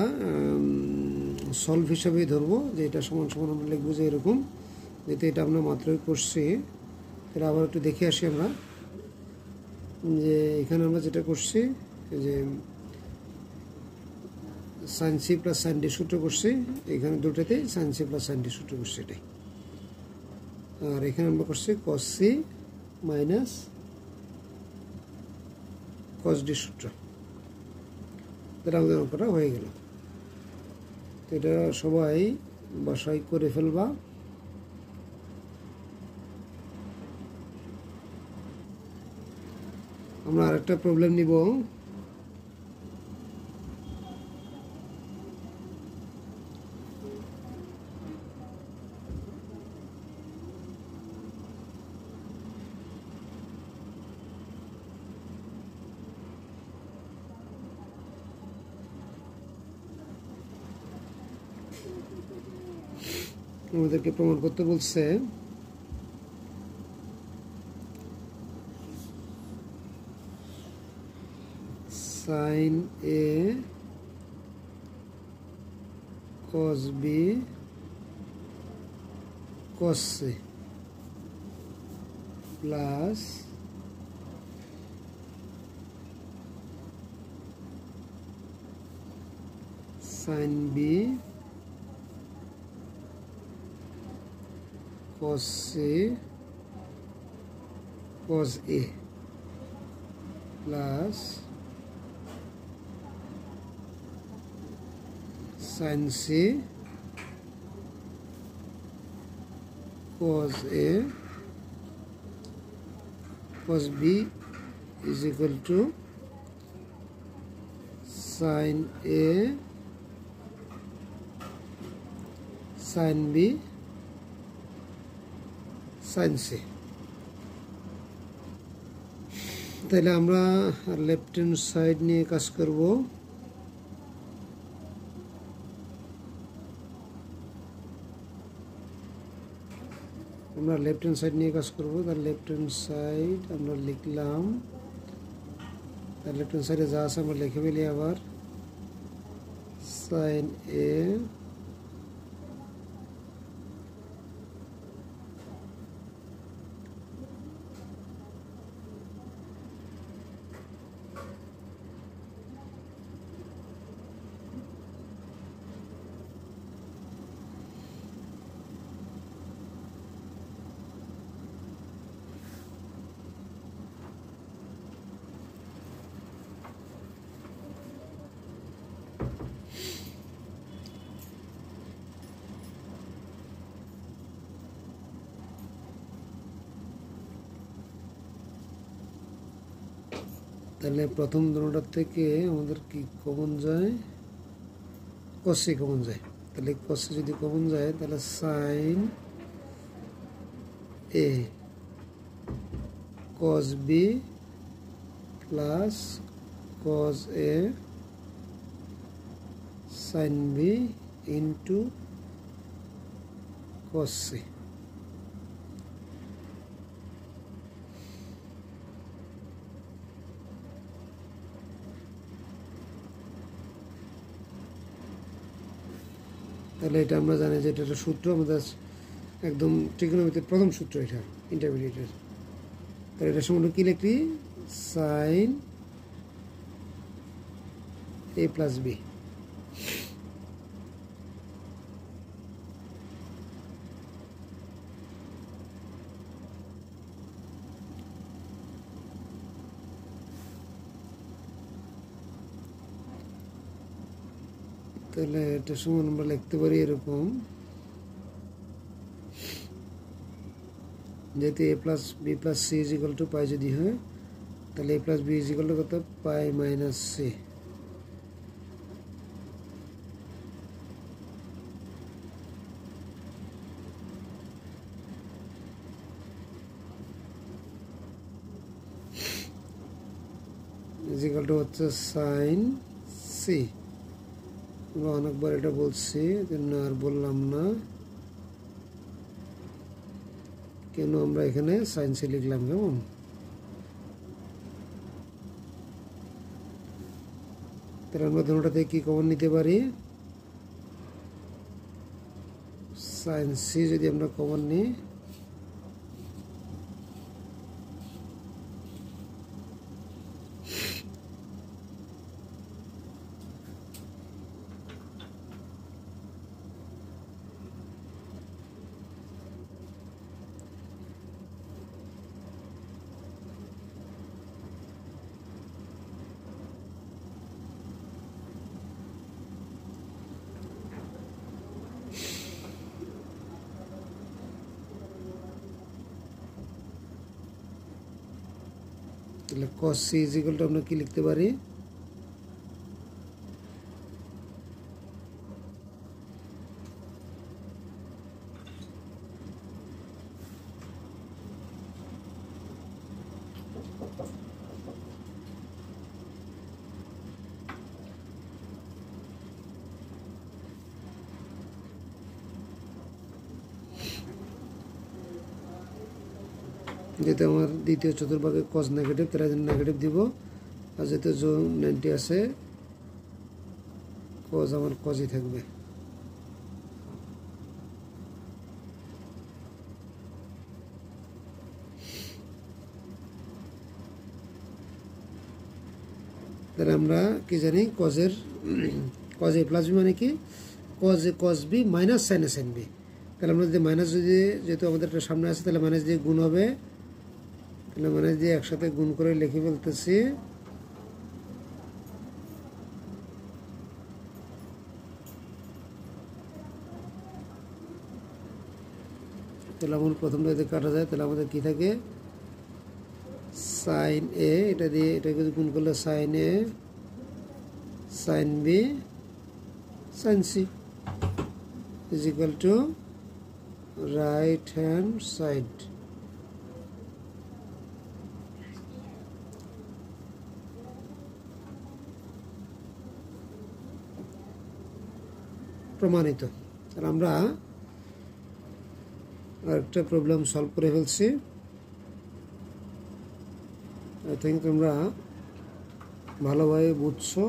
সলভ হিসাবেই ধরবো, যে এটা সমান সমান আমরা লিখবো যে এরকম, যেহেতু এটা আমরা মাত্রই করছি। তাহলে আবার একটু দেখে আসি আমরা যে এখানে আমরা যেটা করছি যে sine C plus sine D সূত্র করছি, এখানে দুটোতেই sine C plus sine D সূত্র করছি এটাই। আর এখানে আমরা করছি cos C minus cos D সূত্র। তাহলে আমাদের অঙ্কটা হয়ে গেল। তো এটা সবাই বাসায় করে ফেলবা। আমরা আরেকটা প্রবলেম নিব। আমাদেরকে প্রমাণ করতে বলছে sine A cos B cos C plus sine B cos A cos A plus sin C cos A cos B is equal to sin A sin B sin C। তাহলে আমরা লেফট হ্যান্ড সাইড নিয়ে কাজ করব। আমরা লেফট হ্যান্ড সাইড নিয়ে কাজ করব। তার লেফট হ্যান্ড সাইড আমরা লিখলাম, তার লেফট হ্যান্ড সাইডে যা আছে আমরা লিখে ফেলি আবার। সাইন এ তাহলে প্রথম দুটোটার থেকে আমাদের কি কমন যায়? কসে কমন যায়। তাহলে কসে যদি কমন যায় তাহলে sine A cos B plus cos A sine B into cos C. তাহলে এটা আমরা জানি যে এটা একটা সূত্র, আমাদের একদম ট্রিগোনোমেট্রির প্রথম সূত্র, এটা ইন্টারমিডিয়েটের। তাহলে এটার সঙ্গে কি লিখি? Sine A plus B. তাহলে এটার সমান আমরা লিখতে পারি এরকম, যেহেতু A plus B plus C is equal to pi যদি হয়, তাহলে A plus B is equal to কত? Pi minus C. Is equal to হচ্ছে সাইন সি। আমরা অনেকবার এটা বলছি, জন্য আর বললাম না কেন আমরা এখানে সাইন সি লিখলাম। কেমন? তাহলে আমরা দুটোটা থেকে কি কমন নিতে পারি? সাইন সি যদি আমরা কমন নিই, তাহলে cos c is equal to আমরা কি লিখতে পারি? যেহেতু আমার দ্বিতীয় চতুর্ভাগে cos নেগেটিভ, তাহলে নেগেটিভ দিব। আর যেহেতু জোন 90 আছে, cos আমার cosই থাকবে। তাহলে আমরা কি জানি? cos a প্লাস বি মানে কি? cos b minus sine a sine B. তাহলে আমরা যদি মাইনাস, যেহেতু আমাদের একটা সামনে আছে, তাহলে মাইনাস দিয়ে গুণ হবে। তাহলে মাইনাস দিয়ে একসাথে গুণ করে লিখে ফেলতেছি। তাহলে আমার প্রথমটা যদি কাটা যায় তাহলে আমাদের কি থাকে, সাইন এ, এটা দিয়ে এটাকে গুণ করলে sine A sine B sine C is equal to right hand side. প্রমাণিত। তাহলে আমরা আরেকটা প্রবলেম সলভ করে ফেলছি। আই থিঙ্ক তোমরা ভালোভাবে বুঝছো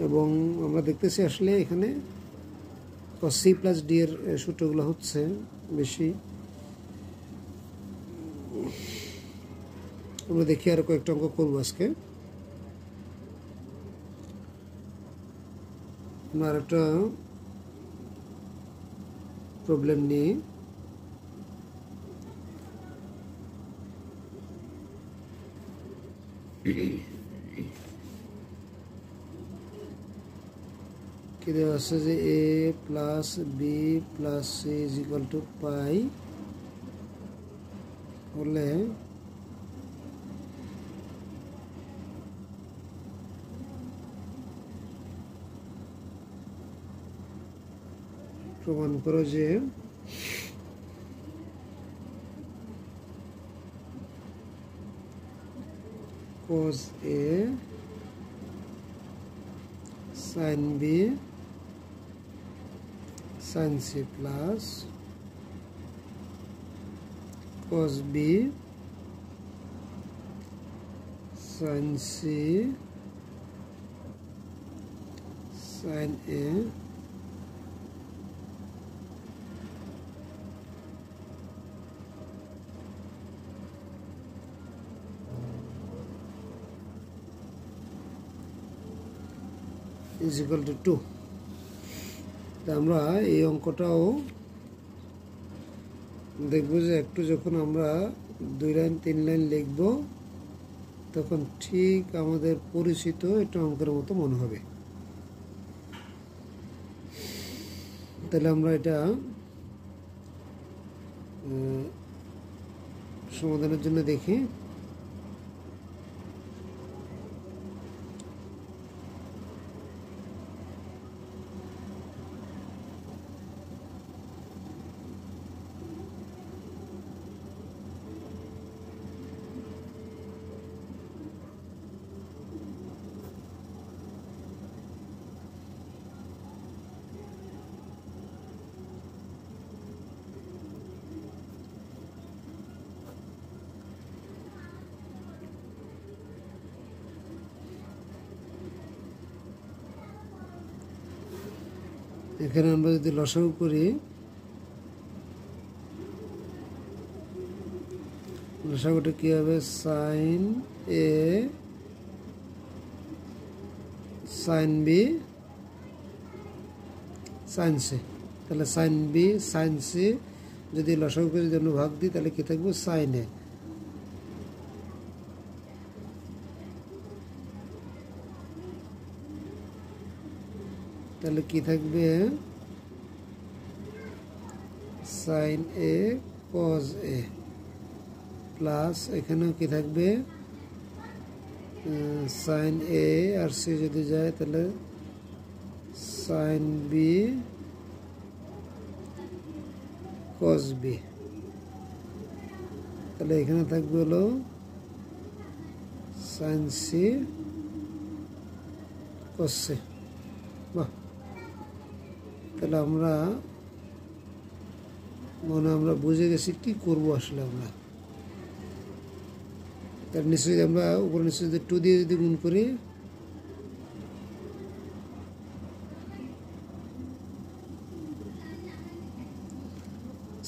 এবং আমরা দেখতেছি আসলে এখানে সি প্লাস ডি এর সূত্রগুলো হচ্ছে বেশি। আমরা দেখি আর কয়েকটা অঙ্ক করবো আজকে। আমরা আরেকটা প্রবলেম নিয়ে কি দেওয়া আছে যে A plus B plus C is equal to pi হলে প্রমাণ করো যে cos A sin B sin C plus cos B sin C sin A is equal to 2। আমরা এই অঙ্কটাও দেখবো যে একটু যখন আমরা 2 লাইন 3 লাইন লিখব তখন ঠিক আমাদের পরিচিত একটা অঙ্কের মতো মনে হবে। তাহলে আমরা এটা সমাধানের জন্য দেখি। এখানে আমরা যদি লসাগু করি, লসাগুটা কি হবে, sign A sine B sine C. তাহলে সাইন বি সাইন সি যদি লসাগুকে যদি আমরা ভাগ দিই তাহলে কি থাকবে, সাইন এ। তাহলে কি থাকবে, sine A cos A plus এখানেও কি থাকবে, সাইন এ আর সি যদি যায় তাহলে সাইন বি কজ বি। তাহলে এখানে থাকবে হলো সাইন সি কজ সি। বাহ, তাহলে আমরা বুঝে গেছি কি করবো আসলে আমরা। তার নিশ্চয়ই আমরা উপরে নিশ্চয়ই 2 দিয়ে যদি গুণ করি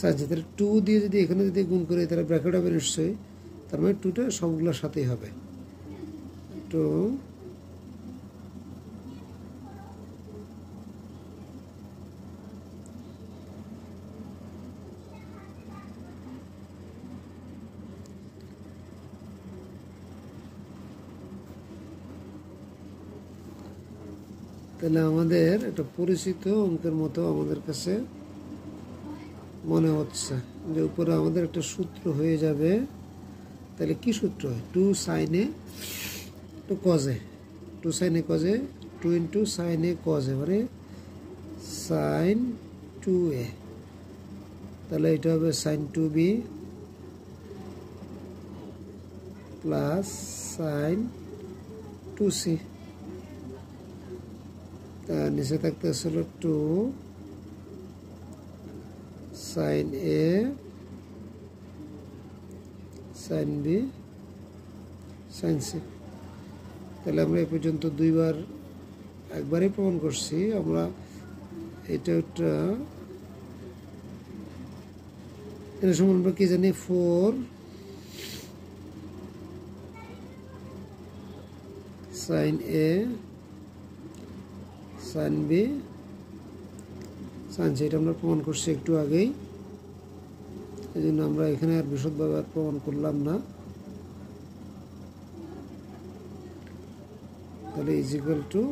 সাহায্য, তাহলে 2 দিয়ে যদি এখানে যদি গুণ করি তাহলে ব্র্যাকেট হবে নিশ্চয়ই, তার মানে 2টা সবগুলোর সাথেই হবে। তো তাহলে আমাদের একটা পরিচিত অঙ্কের মতো আমাদের কাছে মনে হচ্ছে যে উপরে আমাদের একটা সূত্র হয়ে যাবে। তাহলে কি সূত্র হয়? 2 sin a to cos a, 2 sin a cos a, 2 into sin a cos a, মানে sin 2a। তাহলে এটা হবে sin 2b plus sin 2c। তার নিচে থাকতে হলো 2 sin a sin b sin c। তাহলে আমরা এই পর্যন্ত একবারই প্রমাণ করছি। আমরা এটা এর সমান আমরা কি জানি 4 sin a sin b sin c, এটা আমরা প্রমাণ করছি একটু আগেই। এই জন্য আমরা এখানে আর বিশদভাবে আর প্রমাণ করলাম না। তাহলে ইজ ইকুয়াল টু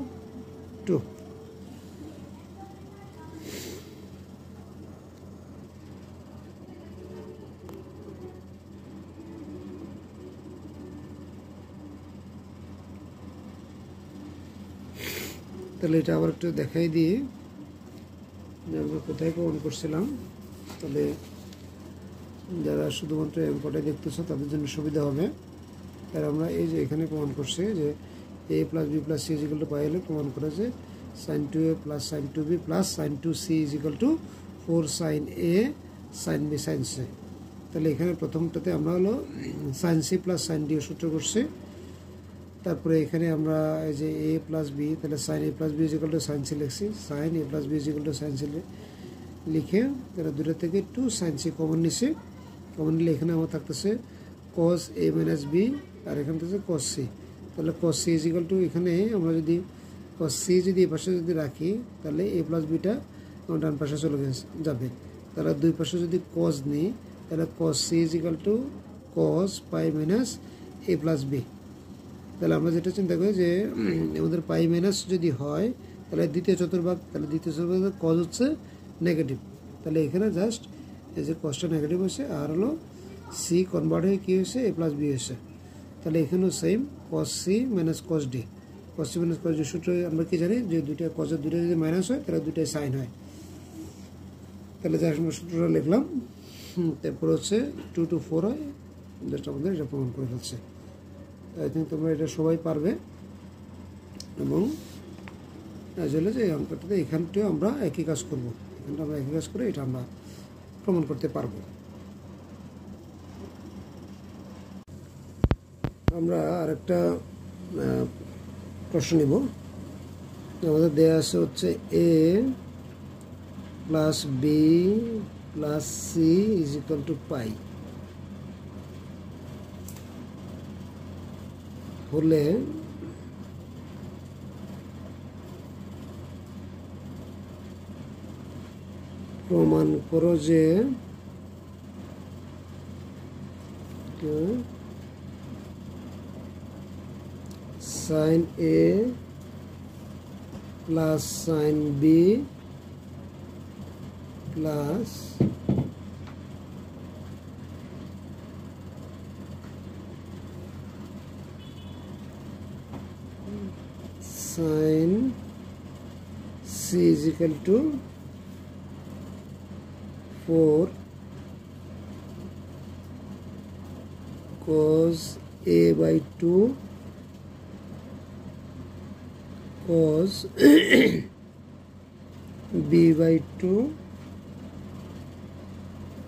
2। তাহলে এটা আবার একটু দেখাই দিই যে আমরা কোথায় প্রমাণ করছিলাম। তাহলে যারা শুধুমাত্র এমকোটাই দেখতেছ তাদের জন্য সুবিধা হবে। আর আমরা এই যে এখানে প্রমাণ করছি যে a plus B plus C is equal to pi হলে প্রমাণ করে যে sin 2a plus sin 2b plus sin 2c is equal to 4 sin a sin b sin c। তাহলে এখানে প্রথমটাতে আমরা হলো sin c plus sin d সূত্র করছি। তারপরে এখানে আমরা এই যে a প্লাস b, তাহলে sin a plus b is equal to sin c লিখছি। sin a plus b is equal to sin c লিখে তাহলে দুটো থেকে 2 sin c কমন নিছি। কমন নিলে এখানে আমার থাকতেছে cos a মাইনাস b, আর এখানে থাকছে cos c। তাহলে cos c is equal two, এখানে আমরা যদি cos c যদি এই পাশে যদি রাখি তাহলে a প্লাস বিটা ডান পাশে চলে যাবে। তাহলে দুই পাশে যদি cos নিই তাহলে cos c is equal to cos pi minus a plus b। তাহলে আমরা যেটা চিন্তা করি যে আমাদের পাই মাইনাস যদি হয় তাহলে দ্বিতীয় চতুর্ভাগ, তাহলে দ্বিতীয় চতুর্ভাগ cos হচ্ছে নেগেটিভ। তাহলে এখানে জাস্ট এই যে cosটা নেগেটিভ হয়েছে আর হলো c কনভার্ট হয়ে কী হয়েছে a প্লাস b হয়েছে। তাহলে এখানেও same cos c minus cos d, cos c minus cos d সূত্র আমরা কি জানি যে দুইটা cos-এর দুইটা যদি মাইনাস হয় তাহলে দুইটাই সাইন হয়। তাহলে যা আমরা সূত্রটা লিখলাম। তারপর হচ্ছে 2 to 4 হয়, যেটা আমাদের এটা প্রমাণ করে ফেলছে। আই থিঙ্ক তোমরা এটা সবাই পারবে। এবং আসলে যে অঙ্কটাতে এখানটাও আমরা একই কাজ করবো, এখানটা আমরা একই কাজ করে এটা আমরা প্রমাণ করতে পারবো। আমরা আরেকটা প্রশ্ন নিব। আমাদের দেয়া আছে হচ্ছে a plus B plus C is equal to pi হলে প্রমাণ করো যে sin a plus sin b plus sin c is equal to 4 cos a by 2 cos b by 2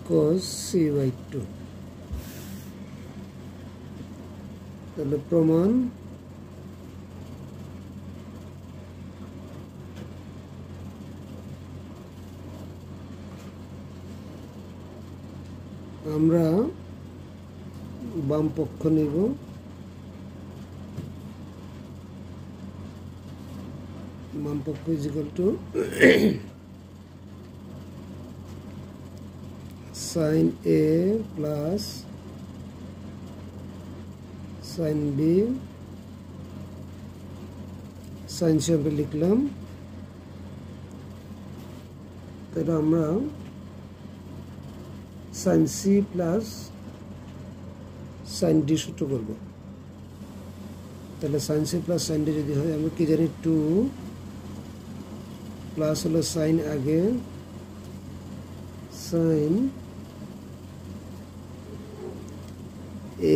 cos c by 2। তাহলে প্রমাণ আমরা বাম পক্ষ নিব, বাম পক্ষ is equal to sin a প্লাস sin b sin c আমরা লিখলাম। তাহলে আমরা sine C plus sine D সূত্র করব। তাহলে sine C plus sine D যদি হয়, আমরা কি জানি 2 প্লাস হলো সাইন আগে sine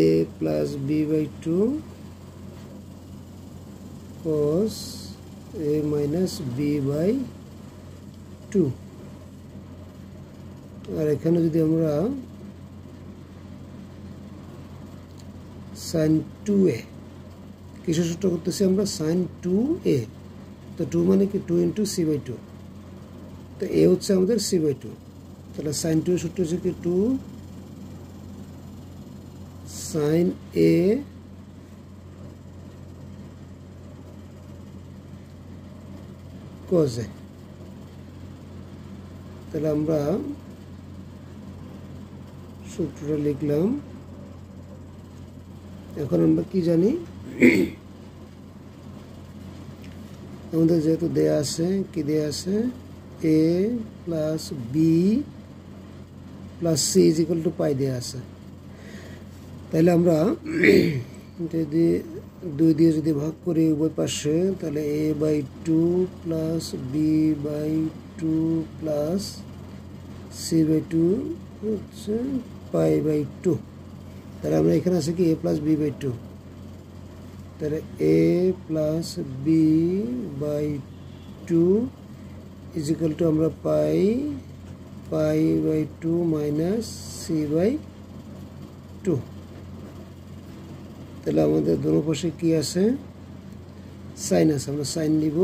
a plus B by 2 cos a minus B by 2। আর এখানে যদি আমরা সাইন 2a কিসের সূত্র করতেছি আমরা, সাইন 2a, তো 2 মানে কি 2 ইন্টু সি বাই 2, তো এ হচ্ছে আমাদের সি বাই 2। তাহলে সাইন 2 এর সূত্র হচ্ছে কি 2 সাইন a cos a। তাহলে আমরা সূত্রটা লিখলাম। এখন আমরা কি জানি, আমাদের যেহেতু দেয়া আছে, কি দেয়া আছে, a plus B plus C is equal to pi দেয়া আছে। তাহলে আমরা যদি 2 দিয়ে যদি ভাগ করি উভয় পাশে, তাহলে a by 2 plus B by 2 plus C by 2 হচ্ছে পাই বাই 2। তাহলে আমরা এখানে আছে কি a প্লাস বি বাই 2, তাহলে a plus B by 2 is equal to আমরা pi by 2 minus C by 2। তাহলে আমাদের দোনো পাশে কি আছে, সাইন আছে, আমরা সাইন নিব।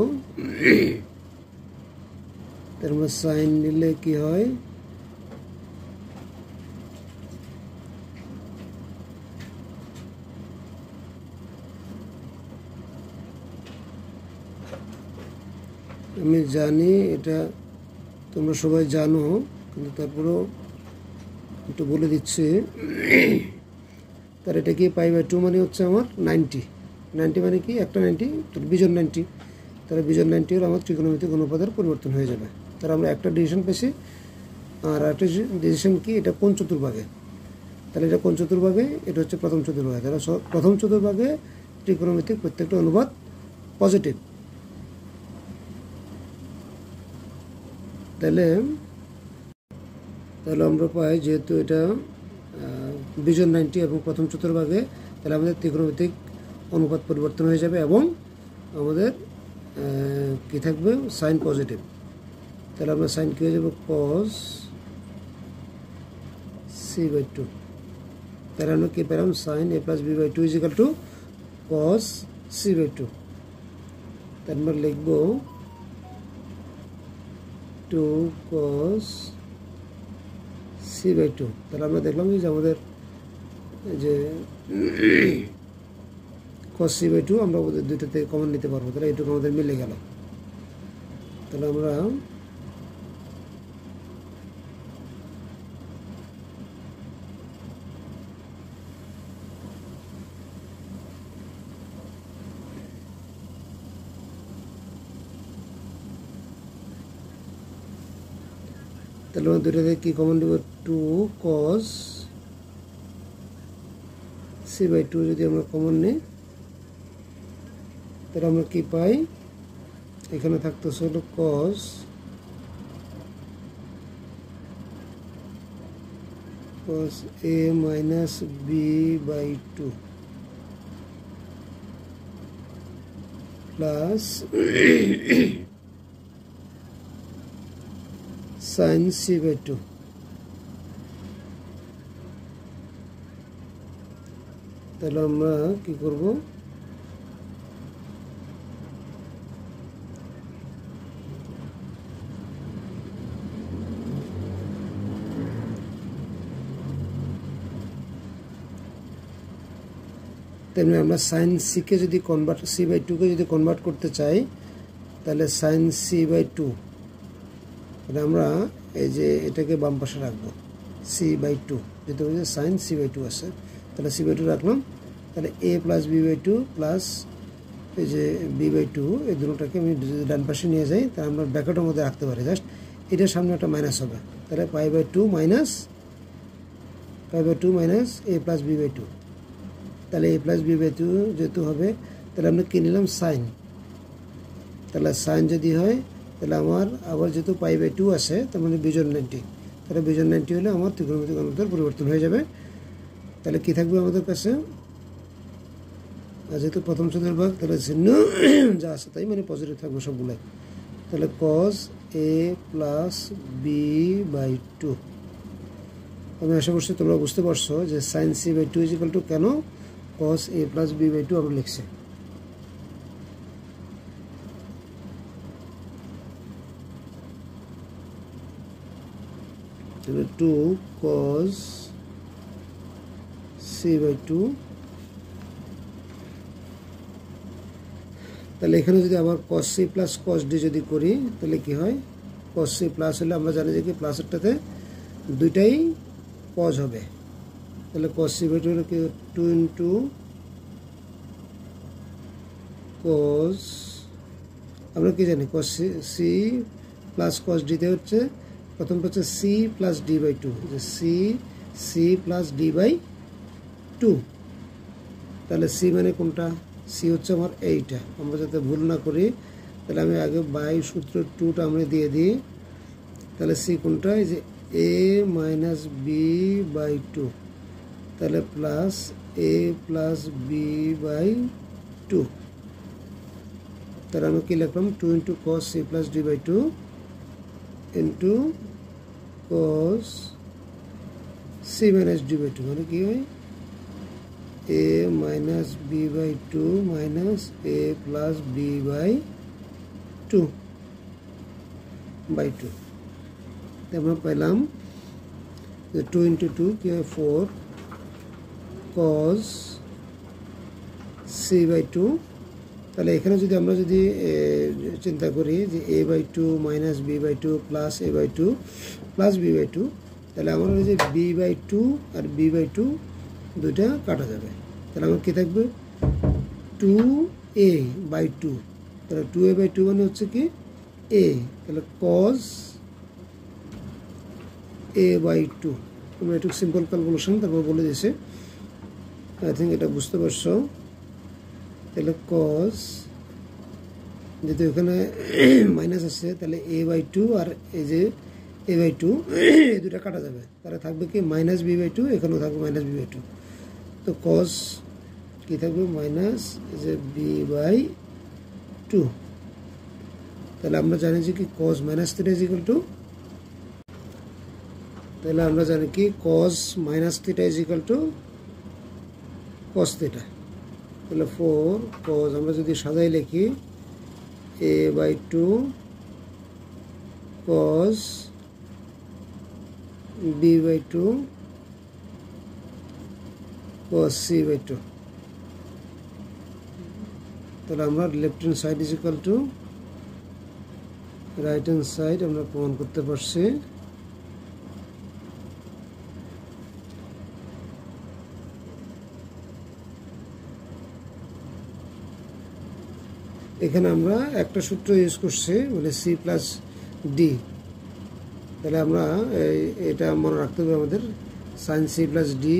তাহলে আমরা সাইন নিলে কি হয়, আমি জানি এটা তোমরা সবাই জানো, কিন্তু তারপরেও একটু বলে দিচ্ছি। তার এটা কি পাই বাই 2 মানে হচ্ছে আমার 90 মানে কি একটা 90, বিজন 90, তাহলে বিজন 90 হলে আমার ত্রিকোণমিতিক অনুপাতের পরিবর্তন হয়ে যাবে। তাহলে আমরা একটা ডিভিশন পেয়েছি, আর একটা ডিভিশন কি, এটা কোন চতুর্ভাগে, তাহলে এটা কোন চতুর্ভাগে, এটা হচ্ছে প্রথম চতুর্ভাগে। তাহলে প্রথম চতুর্ভাগে ত্রিকোণমিতিক প্রত্যেকটা অনুপাত পজিটিভ। তাহলে আমরা পাই, যেহেতু এটা বিজন 90 এবং প্রথম চতুর্ভাগে, তাহলে আমাদের ত্রিকোণমিতিক অনুপাত পরিবর্তন হয়ে যাবে এবং আমাদের কি থাকবে, সাইন পজিটিভ। তাহলে আমরা সাইন কি হয়ে যাবে, cos সি বাই 2। তাহলে আমরা কি পেলাম, sine a plus B by 2 is equal to cos C by 2। তাহলে আমরা লিখব 2 cos সি বাই 2। তাহলে আমরা দেখলাম যে আমাদের যে cos সি বাই 2 আমরা ওদের দুইটা থেকে কমন নিতে পারবো, তাহলে এটুকু আমাদের মিলে গেল। তাহলে আমরা দুইটা থেকে কি কমন নিব, 2 cos সি বাই 2 যদি আমরা কমন নিই, তাহলে আমরা কি পাই, এখানে থাকতেছে হলো cos a minus B by 2 plus sine C by 2। তাহলে আমরা কি করব, তেমনি আমরা সাইন সি কে যদি কনভার্ট, সি বাই 2 কে যদি কনভার্ট করতে চাই, তাহলে সাইন সি বাই 2, তাহলে আমরা এই যে এটাকে বাম পাশে রাখবো, সি বাই 2, যেটা হচ্ছে সাইন সি বাই 2 আছে, তাহলে সি বাই 2 রাখলাম। তাহলে a plus B by 2 plus এই যে বি বাই 2, এই দুটোটাকে আমি ডান পাশে নিয়ে যাই, তাহলে আমরা ব্র্যাকেটের মধ্যে রাখতে পারি, জাস্ট এটার সামনে একটা মাইনাস হবে, তাহলে pi by 2 minus pi by two minus A plus B by two. তাহলে A plus B by two যেহেতু হবে, তাহলে আমরা কী নিলাম সাইন। তাহলে সাইন যদি হয় তাহলে আমার আবার যেহেতু পাই বাই টু আসে, তার মানে বিজন 90। তাহলে বিজন 90 হলে আমার ত্রিকোণমিতিক অনুপাতের পরিবর্তন হয়ে যাবে। তাহলে কী থাকবে আমাদের কাছে, আর যেহেতু প্রথম চতুর্ভাগ তাহলে চিহ্ন যা আছে তাই মানে পজিটিভ থাকবে সবগুলাই। তাহলে cos A plus B by two. আমি আশা করছি তোমরা বুঝতে পারছো যে sine C by two is equal to কেন cos A plus B by two আমরা লিখছি। তাহলে two cos C by two. তাহলে এখানে যদি আবার cos C plus cos D যদি করি তাহলে কি হয়, কস সি প্লাস হলে আমরা জানি যে কি প্লাসেরটাতে দুইটাই কজ হবে। তাহলে কস সি বাই টু হলে কি টু ইন্টু কস, আমরা কি জানি কস সি প্লাস কস ডিতে হচ্ছে প্রথমটা হচ্ছে C plus D by two, যে C plus D by two. তাহলে সি মানে কোনটা, সি হচ্ছে আমার এইটা, আমরা যাতে ভুল না করি তাহলে আমি আগে বাই সূত্র টুটা আমরা দিয়ে দিই। তাহলে সি কোনটা, এই যে A minus B by two, তাহলে plus A plus B by two. তাহলে আমি কী লিখলাম, two into cos C plus D by two into cos C minus D by two, মানে কি হয় A minus B by two minus A plus B by two by two. আমরা পেলাম যে টু ইন্টু টু কি হয় 4 কস সি বাই টু। তাহলে এখানে যদি আমরা যদি চিন্তা করি যে A by two minus B by two plus A by two plus B by two, তাহলে আমার যে বি বাই টু আর বি বাই টু দুইটা কাটা যাবে। তাহলে আমার কী থাকবে, টু এ বাই টু। তাহলে টু এ বাই টু মানে হচ্ছে কি এ, তাহলে কজ এ বাই টু। তোমরা একটু সিম্পল ক্যালকুলেশন তারপর বলে দিয়েছে, আই থিঙ্ক এটা বুঝতে পারছো। তাহলে কজ যেহেতু এখানে মাইনাস আছে, তাহলে এ বাই টু আর এই যে এ বাই টু এই দুটা কাটা যাবে, তাহলে থাকবে কি মাইনাস বি বাই টু, এখানেও থাকবে মাইনাস বি বাই টু। তো কজ কি থাকবে মাইনাস যে বি বাই টু। তাহলে আমরা জানি যে কি cos minus theta is equal to, তাহলে আমরা জানি কি cos minus theta is equal to cos theta. তাহলে 4 কজ আমরা যদি সাজাই লিখি A by two cos B by two cos c by 2. তাহলে আমরা left hand side is equal to right hand side আমরা প্রমাণ করতে পারছি। এখানে আমরা একটা সূত্র ইউজ করছি মানে সি প্লাস ডি। তাহলে আমরা এটা মনে রাখতে হবে আমাদের, সাইন সি প্লাস ডি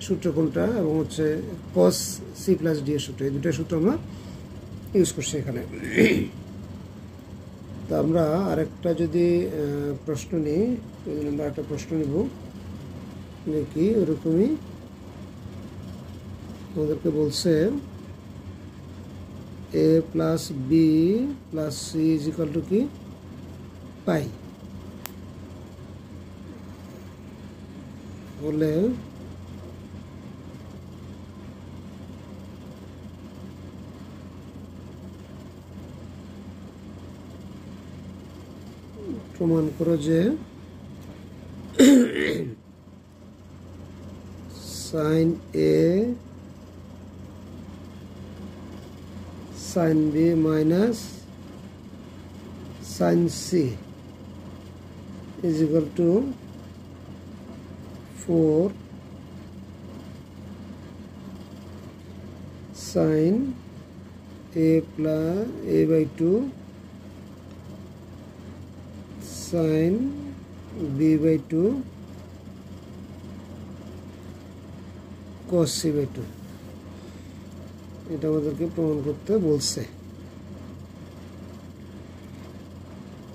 সূত্র কোনটা এবং হচ্ছে কস সি প্লাস ডি এর সূত্র, এই দুটো সূত্র আমরা ইউজ করছি এখানে। তো আমরা আরেকটা যদি প্রশ্ন নিই, আমরা একটা প্রশ্ন নিব দেখি, ওরকমই আমাদেরকে বলছে A plus B plus C is equal to কি পাই, বলে প্রমাণ করো যে sine A sine B minus sine C is equal to 4 sine A plus A by two sine B by two cos c by 2, এটা আমাদেরকে প্রমাণ করতে বলছে।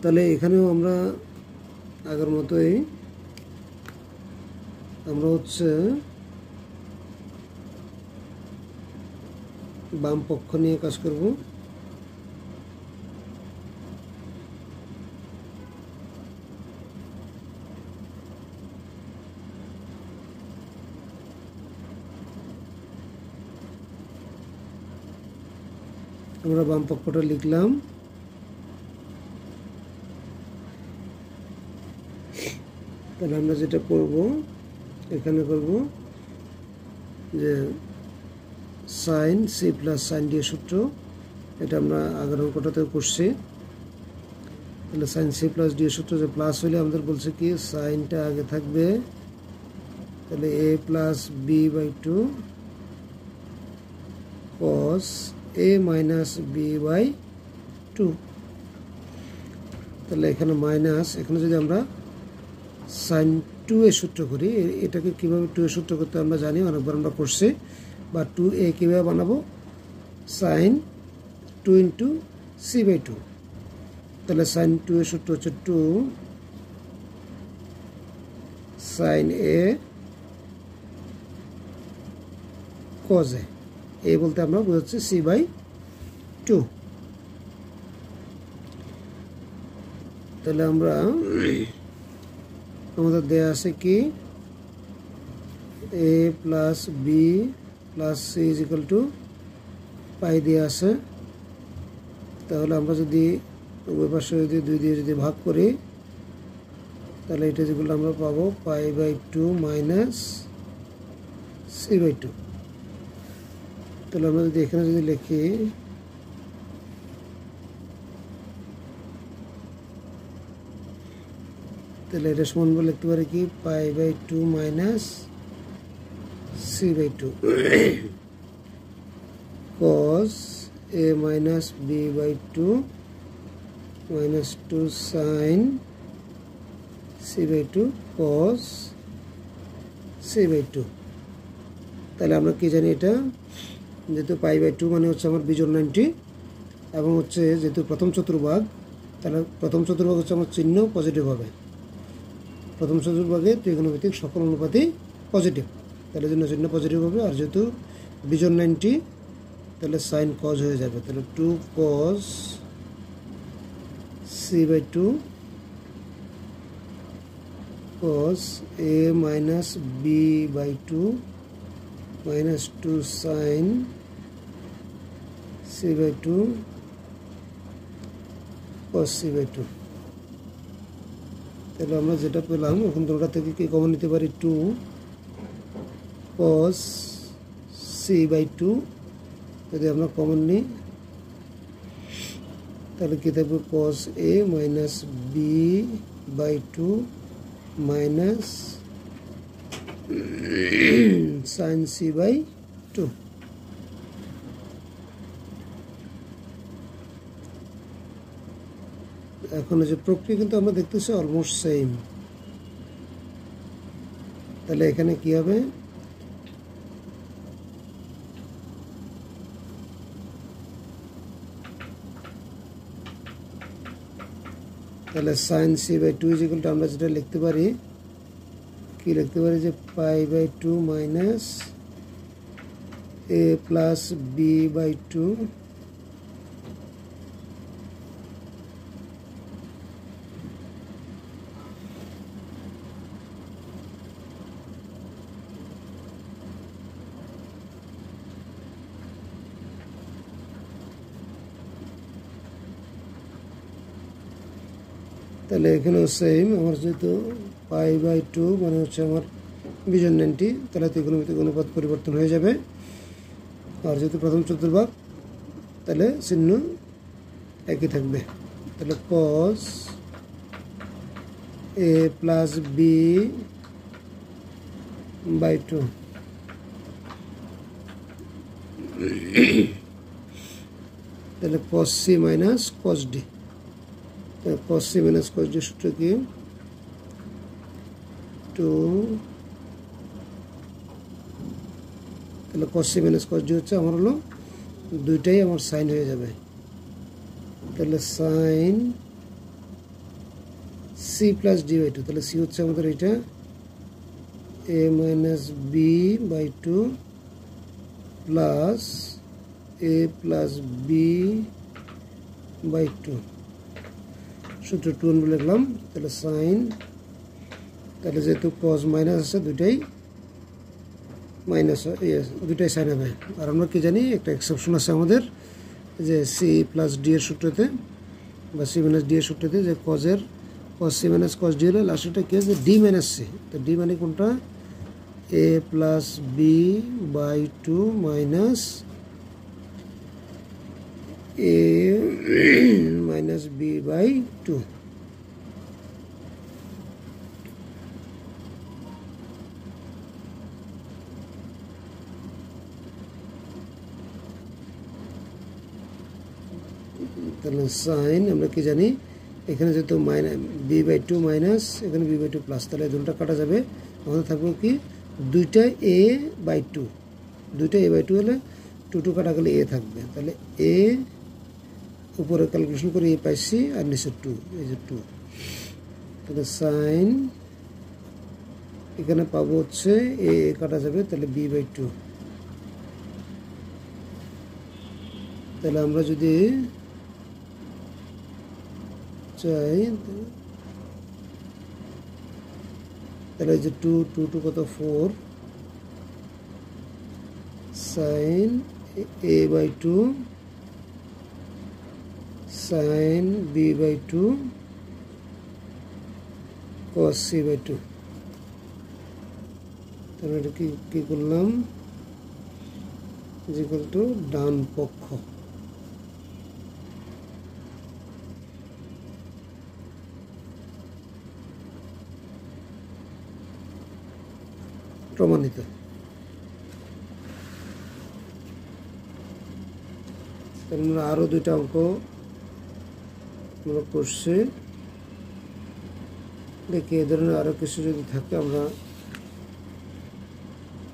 তাহলে এখানেও আমরা আগের মতোই আমরা হচ্ছে বাম পক্ষ নিয়ে কাজ করব। আমরা বাম পক্ষটা লিখলাম। তাহলে আমরা যেটা করব এখানে করব যে sine C plus sine D সূত্র, এটা আমরা আগের অঙ্কটাতেও করছি। তাহলে সাইন সি প্লাস ডি সূত্র যে প্লাস হলে আমাদের বলছে কি সাইনটা আগে থাকবে, তাহলে A plus B by 2 cos A minus B by 2। তাহলে এখানে মাইনাস, এখানে যদি আমরা সাইন 2 এর সূত্র করি, এটাকে কীভাবে 2 এর সূত্র করতে আমরা জানি, অনেকবার আমরা করছি। বা 2a কীভাবে বানাবো, সাইন 2 ইন্টু সি বাই 2। তাহলে সাইন 2 এর সূত্র হচ্ছে 2 সাইন এ কজ এ বলতে আমরা বোঝাচ্ছি সি বাই 2। তাহলে আমরা আমাদের দেয়া আছে কি A plus B plus C is equal to pi দেওয়া আছে। তাহলে আমরা যদি উভয় পাশে যদি 2 দিয়ে যদি ভাগ করি, তাহলে এটা যেগুলো আমরা পাবো pi by 2 minus C by 2। তাহলে আমরা যদি এখানে যদি লিখি তাহলে এটা সমান বলে লিখতে পারি কি pi by 2 minus C by 2 cos a minus b by 2 minus 2 sin c by 2 cos c by 2। তাহলে আমরা কি জানি, এটা যেহেতু পাই বাই 2 মানে হচ্ছে আমার বিজোড় 90, এবং হচ্ছে যেহেতু প্রথম চতুর্ভাগ, তাহলে প্রথম চতুর্ভাগ হচ্ছে আমার চিহ্ন পজিটিভ হবে। প্রথম চতুর্ভাগে ত্রিকোণমিতিক সকল অনুপাতই পজিটিভ, তাহলে জন্য চিহ্ন পজিটিভ হবে। আর যেহেতু বিজোড় 90, তাহলে সাইন কজ হয়ে যাবে। তাহলে 2 cos c by 2 cos a minus b by 2 minus 2 sin c by 2 cos c by 2। তাহলে আমরা যেটা পেলাম, এখন দুটোটা থেকে কি কমন নিতে পারি, 2 cos c বাই 2 যদি আমরা কমন নিই, তাহলে কি থাকবে cos a minus b by 2 minus sin c by 2। এখন যে প্রক্রিয়া কিন্তু আমরা দেখতেছি অলমোস্ট সেম। তাহলে এখানে কি হবে, তাহলে sine C by 2 equal to আমরা যেটা লিখতে পারি, কি লিখতে পারি যে pi by 2 minus A plus B by 2 তাহলে এখানেও সেম, আমার যেহেতু পাই বাই 2 মানে হচ্ছে আমার বিজোড় 90, তাহলে ত্রিকোণমিতিক অনুপাত পরিবর্তন হয়ে যাবে। আর যেহেতু প্রথম চতুর্ভাগ, তাহলে চিহ্ন একই থাকবে। তাহলে cos a plus B by 2 তাহলে cos c minus cos d। cos c minus cos d সূত্র কি, 2 তাহলে cos c minus cos d হচ্ছে আমার হলো দুইটাই আমার সাইন হয়ে যাবে তাহলে sine c plus d by 2 তাহলে c হচ্ছে আমাদের এটা a minus b by 2 plus a plus b by 2 সূত্র 2 লিখলাম তাহলে সাইন তাহলে যেহেতু cos মাইনাস আছে দুইটাই মাইনাস দুইটাই সাইন হবে আর আমরা কি জানি একটা এক্সেপশন আছে আমাদের যে c প্লাস d এর সূত্রতে বা c মাইনাস d এর সূত্রতে যে cos c minus cos d হলে লাস্টটা কি আছে d মাইনাস c তো d মানে কোনটা a plus b by 2 minus a minus b by 2 তাহলে সাইন আমরা কি জানি এখানে যেহেতু b বাই 2 মাইনাস এখানে b বাই 2 প্লাস তাহলে দুটোটা কাটা যাবে আমাদের থাকবে কি দুইটা a বাই 2 দুইটা a বাই 2 হলে 2 কাটা গেলে a থাকবে তাহলে a উপরে ক্যালকুলেশন করে a পাইছি আর নিচে 2 এই যে 2 তাহলে সাইন এখানে পাবো হচ্ছে a কাটা যাবে তাহলে b বাই 2 তাহলে আমরা যদি চাই তাহলে যে 2 কত 4 sin a by 2 sin b by 2 cos c by 2 তাহলে এটা কি করলাম ইকুয়াল টু ডান পক্ষ প্রমাণিত আমরা আরো দুইটা অঙ্ক আমরা করছি দেখি এই ধরনের আরো কিছু যদি থাকে আমরা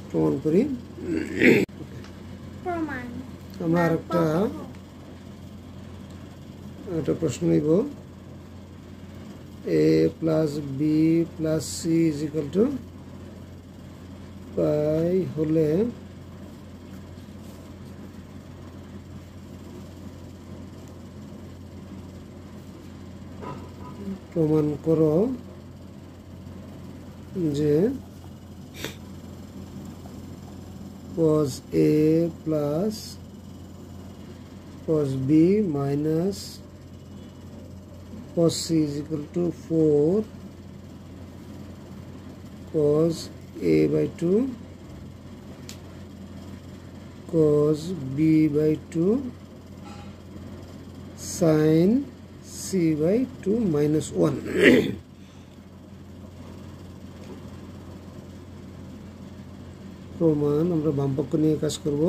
প্রমাণ করি আমরা আরেকটা প্রশ্ন নিব a plus b plus c is equal to pi হলে প্রমাণ করো যে cos a plus cos b minus cos c is equal to 4 cos a by 2 cos b by 2 sin c by 2 minus 1 প্রমাণ আমরা বাম পক্ষ নিয়ে কাজ করব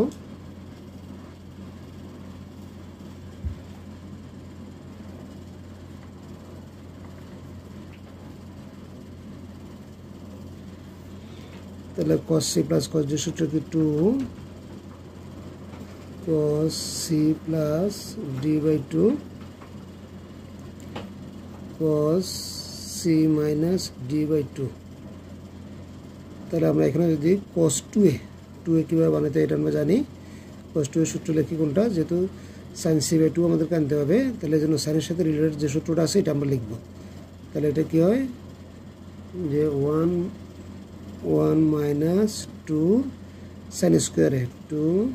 তাহলে cos c plus cos d সূত্র কি 2 cos c plus d by 2 cos c minus d by 2 তাহলে আমরা এখানে যদি cos 2a কিভাবে বানাতে এটা আমরা জানি cos 2 এর সূত্র লিখি কোনটা যেহেতু sin c by 2 আমাদেরকে আনতে হবে তাহলে জন্য sin এর সাথে রিলেটেড যে সূত্রটা আছে এটা আমরা লিখব তাহলে এটা কি হয় যে 1 minus 2 sin square a 2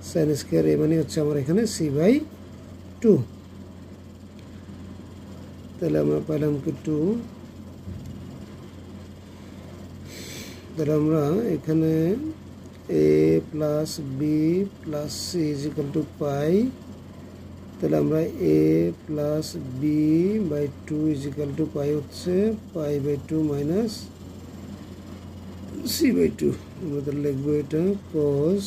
sin square a মানে হচ্ছে আমার এখানে c by 2 তাহলে আমরা পেলাম কি 2 তাহলে আমরা এখানে a plus b plus c is equal to pi তাহলে আমরা a plus b by 2 is equal to pi হচ্ছে pi by 2 minus c by 2 আমরা তাহলে লিখবো এটা cos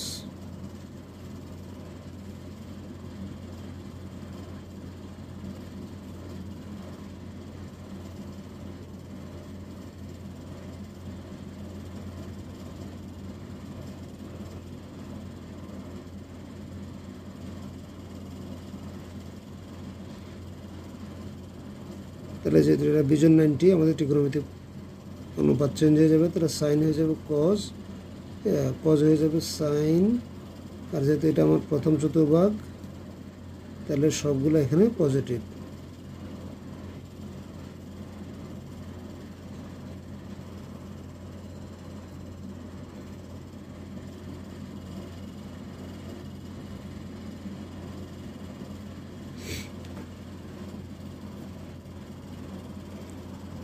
তাহলে যেহেতু এটা বিজন 90 আমাদের ট্রিগোনোমেট্রিক অনুপাত চেঞ্জ হয়ে যাবে, তাহলে সাইন হয়ে যাবে কজ, কজ হয়ে যাবে সাইন, আর যেহেতু এটা আমার প্রথম চতুর্ভাগ তাহলে সবগুলো এখানে পজিটিভ।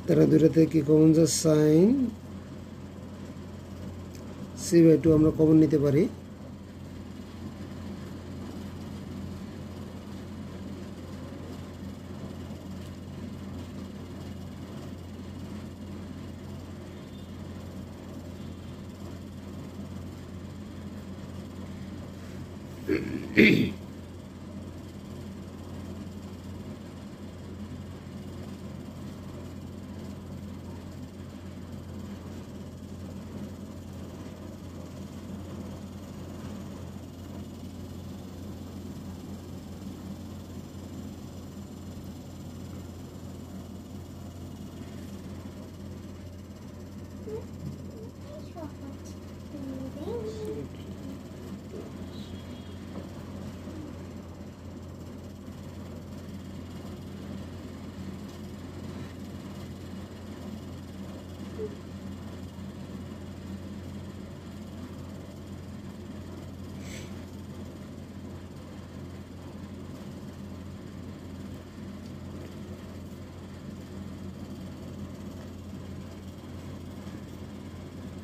তারা দুইটাতে কি কমন যা সাইন c/2 আমরা কমন নিতে পারি।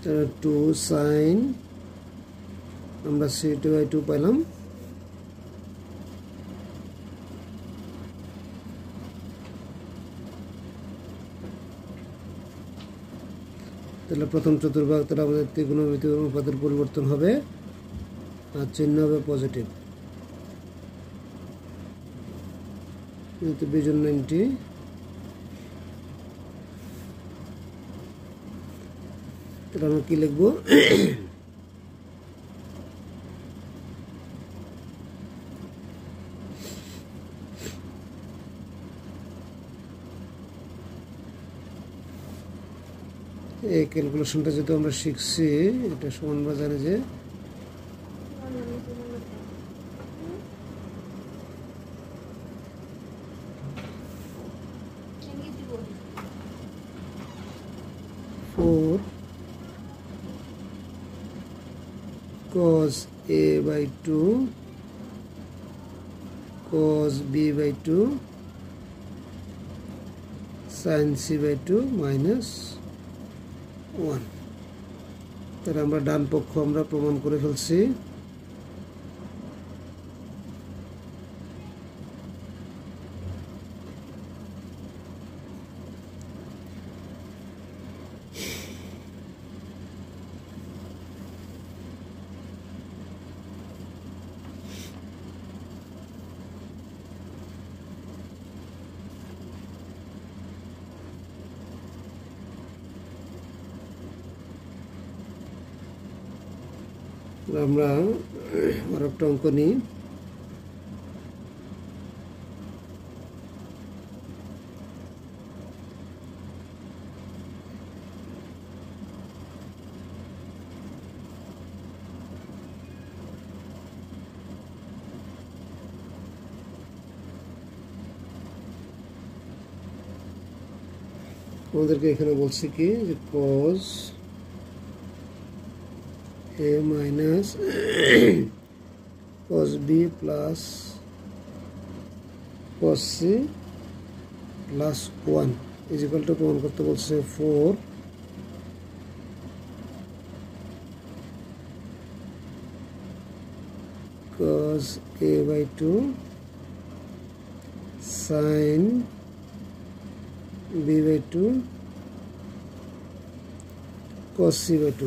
তাহলে 2 সাইন আমরা c/2 পেলাম, তাহলে প্রথম চতুর্ভাগ তাহলে আমাদের ত্রিকোণমিতিক অনুপাতের পরিবর্তন হবে আর চিহ্ন হবে পজিটিভ, যেহেতু বিজন 90। তাহলে আমরা কি লিখবো, এই ক্যালকুলেশনটা যেহেতু আমরা শিখছি এটা সমান আমরা জানি যে cos a/2 cos b/2 sin c/2 minus 1। তাহলে আমরা ডান পক্ষ আমরা প্রমাণ করে ফেলছি। আমরা আর একটা অঙ্ক নিই। আমাদেরকে এখানে বলছে কি যে cos a minus cos b plus cos c plus 1 is equal to প্রমাণ করতে বলছে 4 cos a/2 sin b/2 cos c/2।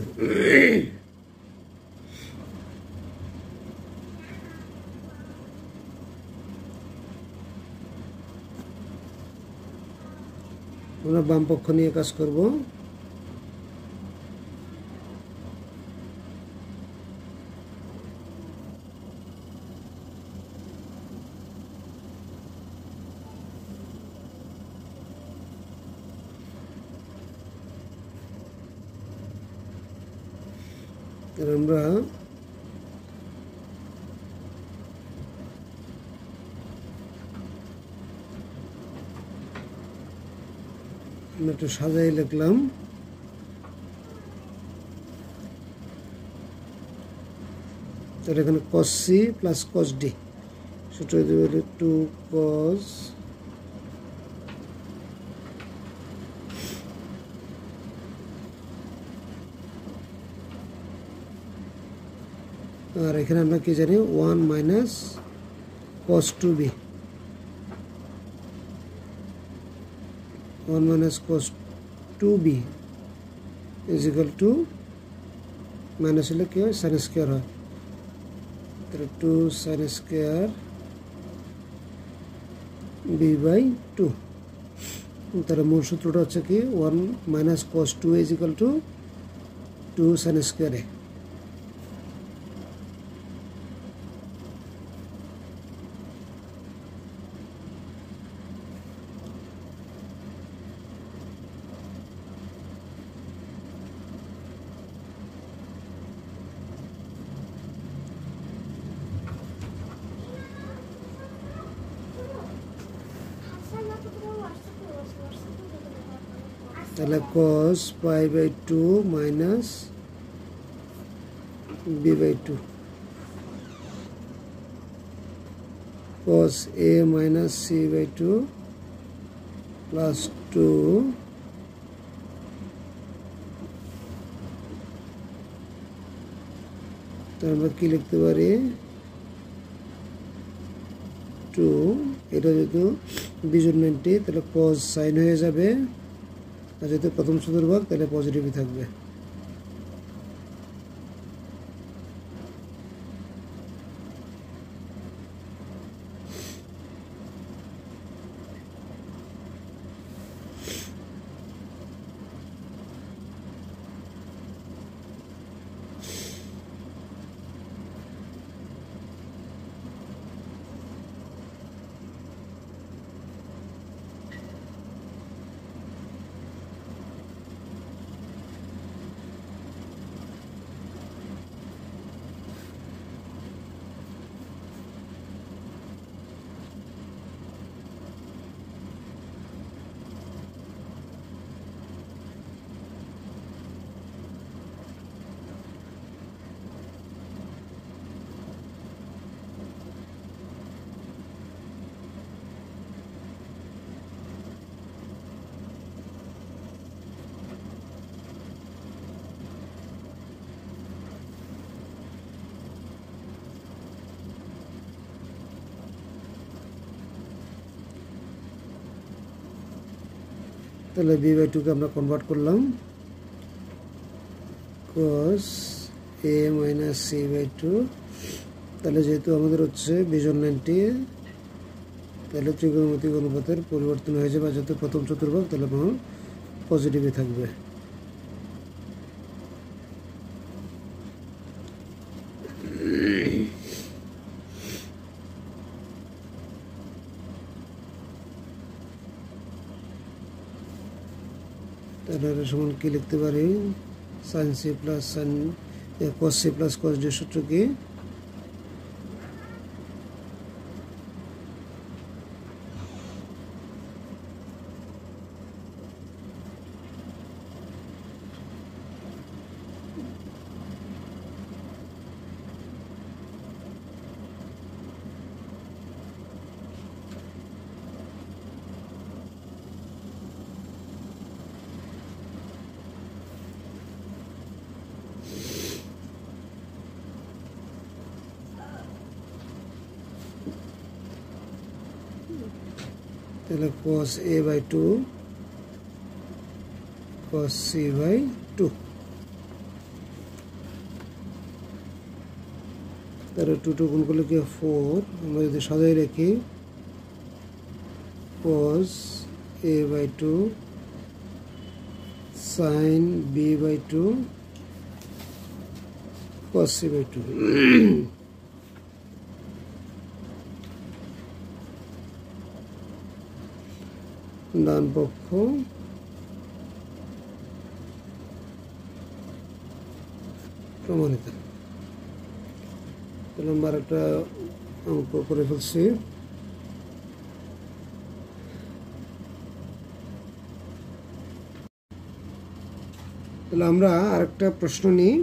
আমরা বাম পক্ষ নিয়ে কাজ করব। আমরা একটু সাজাই লিখলাম। তাহলে এখানে cos c plus cos d সূত্র দেবে 2 cos আর এখানে আমরা কি জানি 1 minus cos 2b 1 minus cos 2b is equal to minus হলে কি হয় sin স্কয়ার হয়, তাহলে 2 sin স্কয়ার b by 2। তাহলে মূল সূত্রটা হচ্ছে কি 1 minus cos 2 is equal to 2 sin square a। তাহলে cos pi by 2 minus b by 2 cos a minus c by 2 plus 2 তাহলে আমরা কি লিখতে পারি 2 এটা যেহেতু বিজন্মেন্টে তাহলে cos sin হয়ে যাবে, আর যেহেতু প্রথম চতুর্ভাগ তাহলে পজিটিভই থাকবে। তাহলে b by 2 কে আমরা কনভার্ট করলাম cos a minus c by 2। তাহলে যেহেতু আমাদের হচ্ছে বিজন লাইনটি তাহলে ত্রিকোণমিতিক অনুপাতের পরিবর্তন হয়ে যাবে, যেহেতু প্রথম চতুর্ভাগ তাহলে পজিটিভই থাকবে। তাহলে সমান কি লিখতে পারি sin c plus sin cos c plus cos d সূত্র কি তাহলে cos a by 2 cos c by 2 তাহলে 2 গুণ করলে কি 4। আমরা যদি সাজাই রাখি cos a by 2 sin b by 2 cos c by 2। ডান পক্ষ প্রমাণিত। তাহলে আমরা একটা অঙ্ক করে ফেলছি। তাহলে আমরা আরেকটা প্রশ্ন নিই।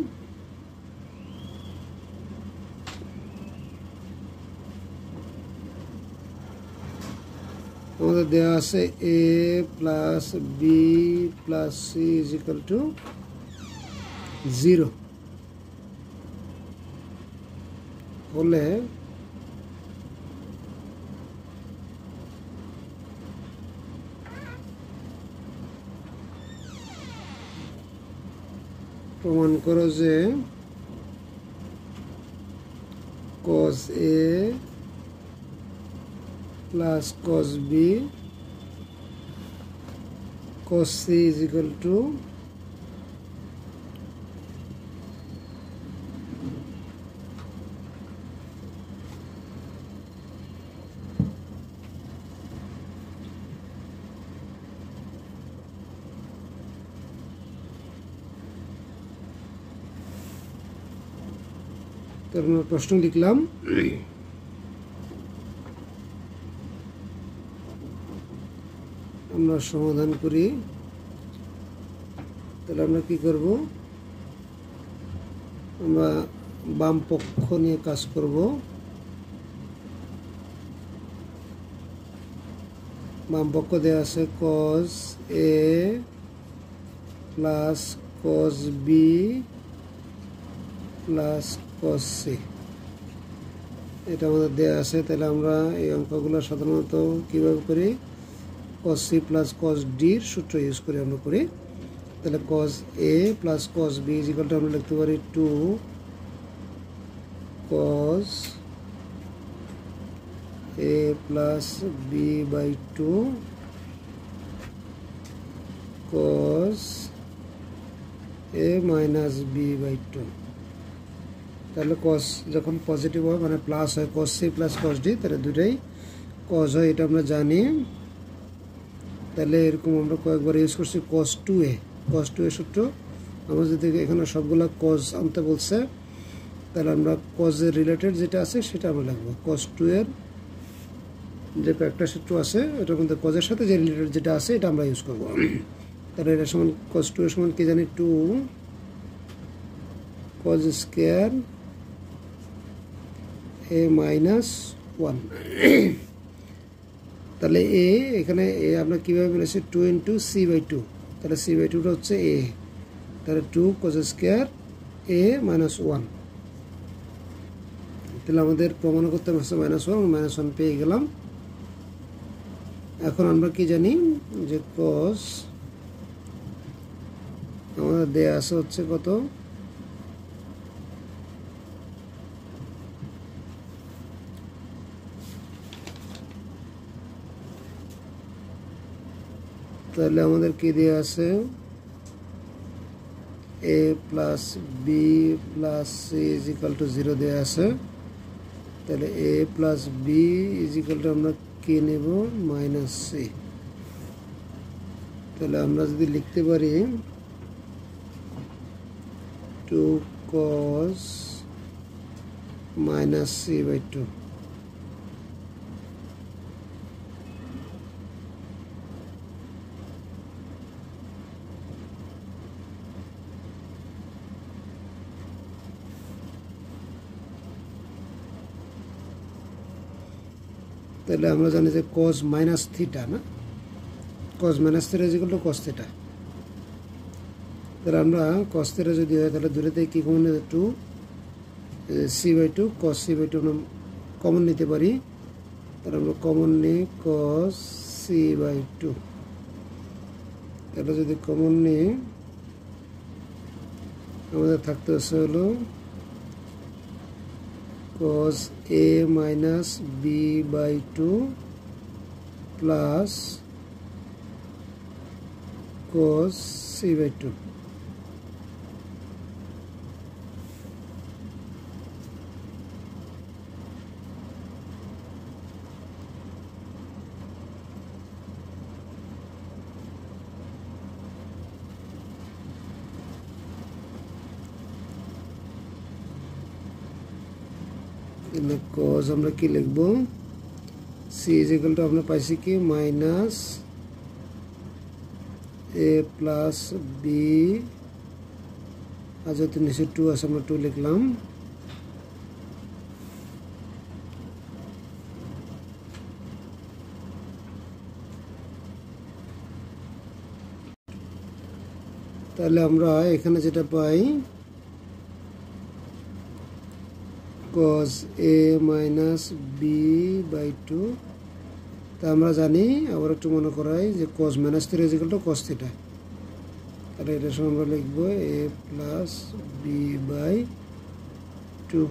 আমাদের দেওয়া আছে a plus B plus C is equal to 0 হলে প্রমাণ করো যে cos a plus cos b cos c is equal to আমরা প্রশ্ন লিখলাম। আমরা সমাধান করি। তাহলে আমরা কি করব, আমরা বাম পক্ষ নিয়ে কাজ করব। বাম পক্ষ দেওয়া আছে cos a plus cos b plus cos c, এটা আমাদের দেওয়া আছে। তাহলে আমরা এই অঙ্কগুলো সাধারণত কীভাবে করি, cos c plus cos d এর সূত্র ইউজ করে আমরা করি। তাহলে cos a plus cos b is equal to আমরা লিখতে পারি 2 cos a plus b by 2 cos a minus b by 2। তাহলে cos যখন পজিটিভ হয় মানে প্লাস হয়, cos c plus cos d, তাহলে দুটাই cos হয়, এটা আমরা জানি। তাহলে এরকম আমরা কয়েকবার ইউজ করছি cos 2a সূত্র। আমরা যদি এখানে সবগুলা cos আনতে বলছে, তাহলে আমরা cos এর রিলেটেড যেটা আছে সেটা আমরা লিখবো। cos 2 এর যে একটা সূত্র আছে এটার মধ্যে cos এর সাথে যে রিলেটেড যেটা আছে এটা আমরা ইউজ করব। তাহলে এটা সমান cos 2 এর সমান কি জানি 2 cos স্কয়ার a মাইনাস 1। তাহলে a এখানে a আমরা কিভাবে পেয়েছি 2 ইন্টু সি বাই 2, তাহলে সি বাই 2টা হচ্ছে a, তাহলে 2 cos স্কয়ার a মাইনাস 1। তাহলে আমাদের প্রমাণ করতে হচ্ছে -1 পেয়ে গেলাম। এখন আমরা কি জানি যে cos আমাদের দেয়া আছে হচ্ছে কত, তাহলে আমাদের কি দেয়া আছে a plus b plus c is equal to 0 দেয়া আছে। তাহলে a plus b is equal to আমরা কি নেব মাইনাস c। তাহলে আমরা যদি লিখতে পারি 2 cos মাইনাস c বাই 2। তাহলে আমরা জানি যে cos মাইনাস থিটা না, cos minus theta is equal to cos theta. তাহলে আমরা cos থিটা যদি হয় তাহলে দূরেতে কি কমন নিতে 2 c by 2 cos c by 2 আমরা কমন নিতে পারি। তাহলে আমরা কমন নিই cos c বাই 2। তাহলে যদি কমন নিই আমাদের থাকতে হলো cos a minus b by 2 plus cos c by 2। এখানে cos আমরা কি লিখব c ইজ ইকুয়াল টু আমরা পাইছি কি মাইনাস a প্লাস b আর যেহেতু নিচে 2 আছে আমরা 2 লিখলাম তাহলে আমরা এখানে যেটা পাই cos a minus b by 2 তা আমরা জানি আবার একটু মনে করাই যে cos minus 3 is equal to cos theta তাহলে এটা সমান আমরা লিখব a plus b by 2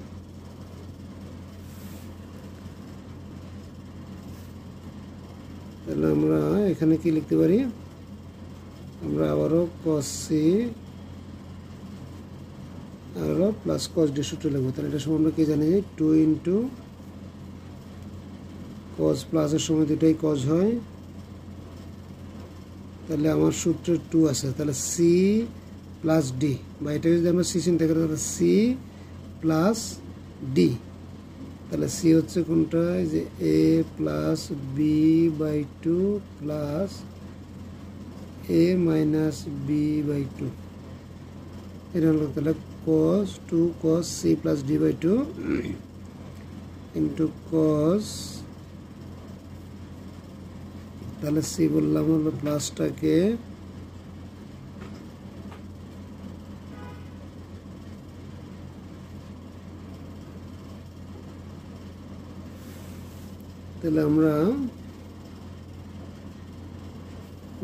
তাহলে আমরা এখানে কি লিখতে পারি আমরা আবারও cos c আর প্লাস cos d সূত্র লিখব তাহলে এটা সমান আমরা কি জানি 2 ইনটু cos প্লাস এর সময় দুটোই cos হয় তাহলে আমার সূত্রে 2 আছে তাহলে c প্লাস d বা এটা যদি আমরা c চিন্তা করি তাহলে c প্লাস d তাহলে c হচ্ছে কোনটা যে a plus b by 2 plus a minus b by 2 এটা হলো তাহলে cos 2 cos c plus d by 2 into cos তাহলে c বললাম হলো প্লাসটাকে তাহলে আমরা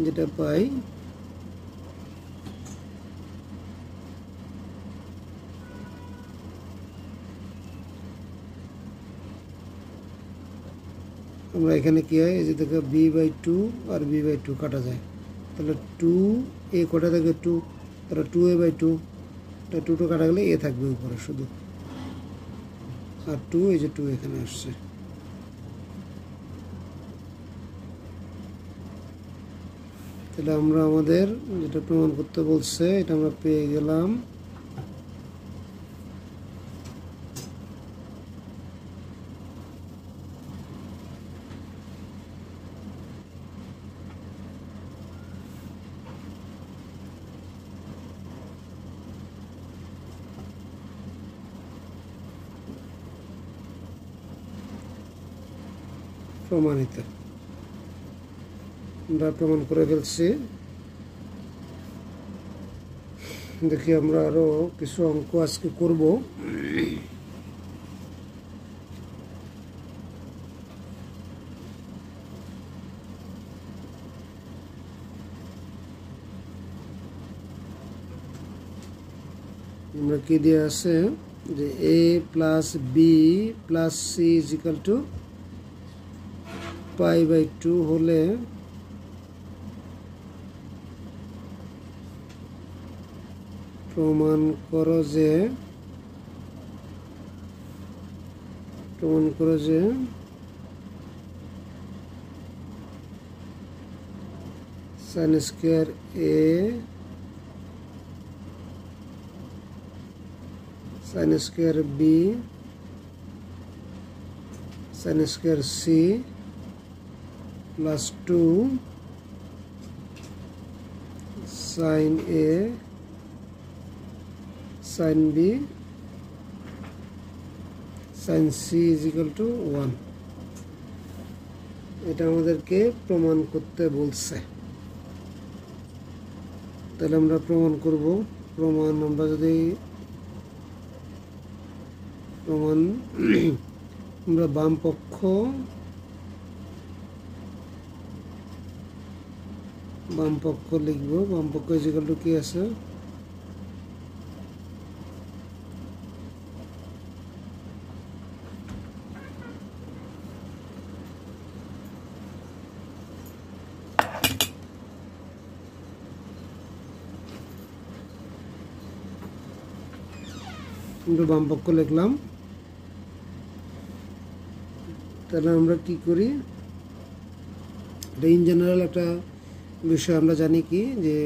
যেটা পাই আমরা এখানে কি হয় এই যে দেখো b বাই 2 আর b বাই 2 কাটা যায় তাহলে 2 a কটা থাকে 2 তাহলে 2a বাই 2 এটা 2 তো কাটা গেলে a থাকবে উপরে শুধু আর 2 এই যে 2 এখানে আসছে তাহলে আমরা আমাদের যেটা প্রমাণ করতে বলছে এটা আমরা পেয়ে গেলাম প্রমাণিত আমরা প্রমাণ করে ফেলছি দেখি আমরা আরো কিছু অঙ্ক আজকে করব আমরা কি দিয়ে আছে যে a plus b plus c is equal to pi by 2 হলে প্রমাণ করো যে sin square a sin square b sin square c plus 2 sin a sin b sin c is equal to 1 এটা আমাদেরকে প্রমাণ করতে বলছে তাহলে আমরা প্রমাণ করব প্রমাণ আমরা যদি প্রমাণ আমরা বাম পক্ষ লিখব বাম পক্ষ is equal to কি আছে আমরা বাম পক্ষ লিখলাম তাহলে আমরা কি করি ইন জেনারেল একটা বিষয় আমরা জানি কি যে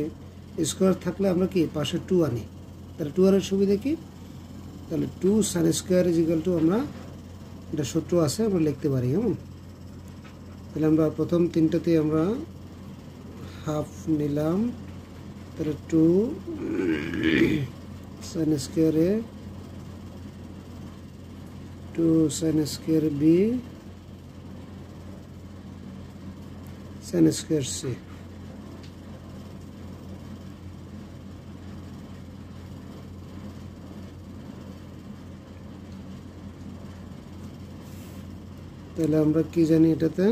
স্কয়ার থাকলে আমরা কি পাশে 2 আনি তাহলে 2 এর সুবিধা কি তাহলে 2 sin square is equal to আমরা এটা সূত্র আছে, আমরা লিখতে পারি। তাহলে আমরা প্রথম তিনটাতে আমরা হাফ নিলাম, তাহলে 2 sin square a 2 sin square b sin square c। তাহলে আমরা কি জানি এটাতে,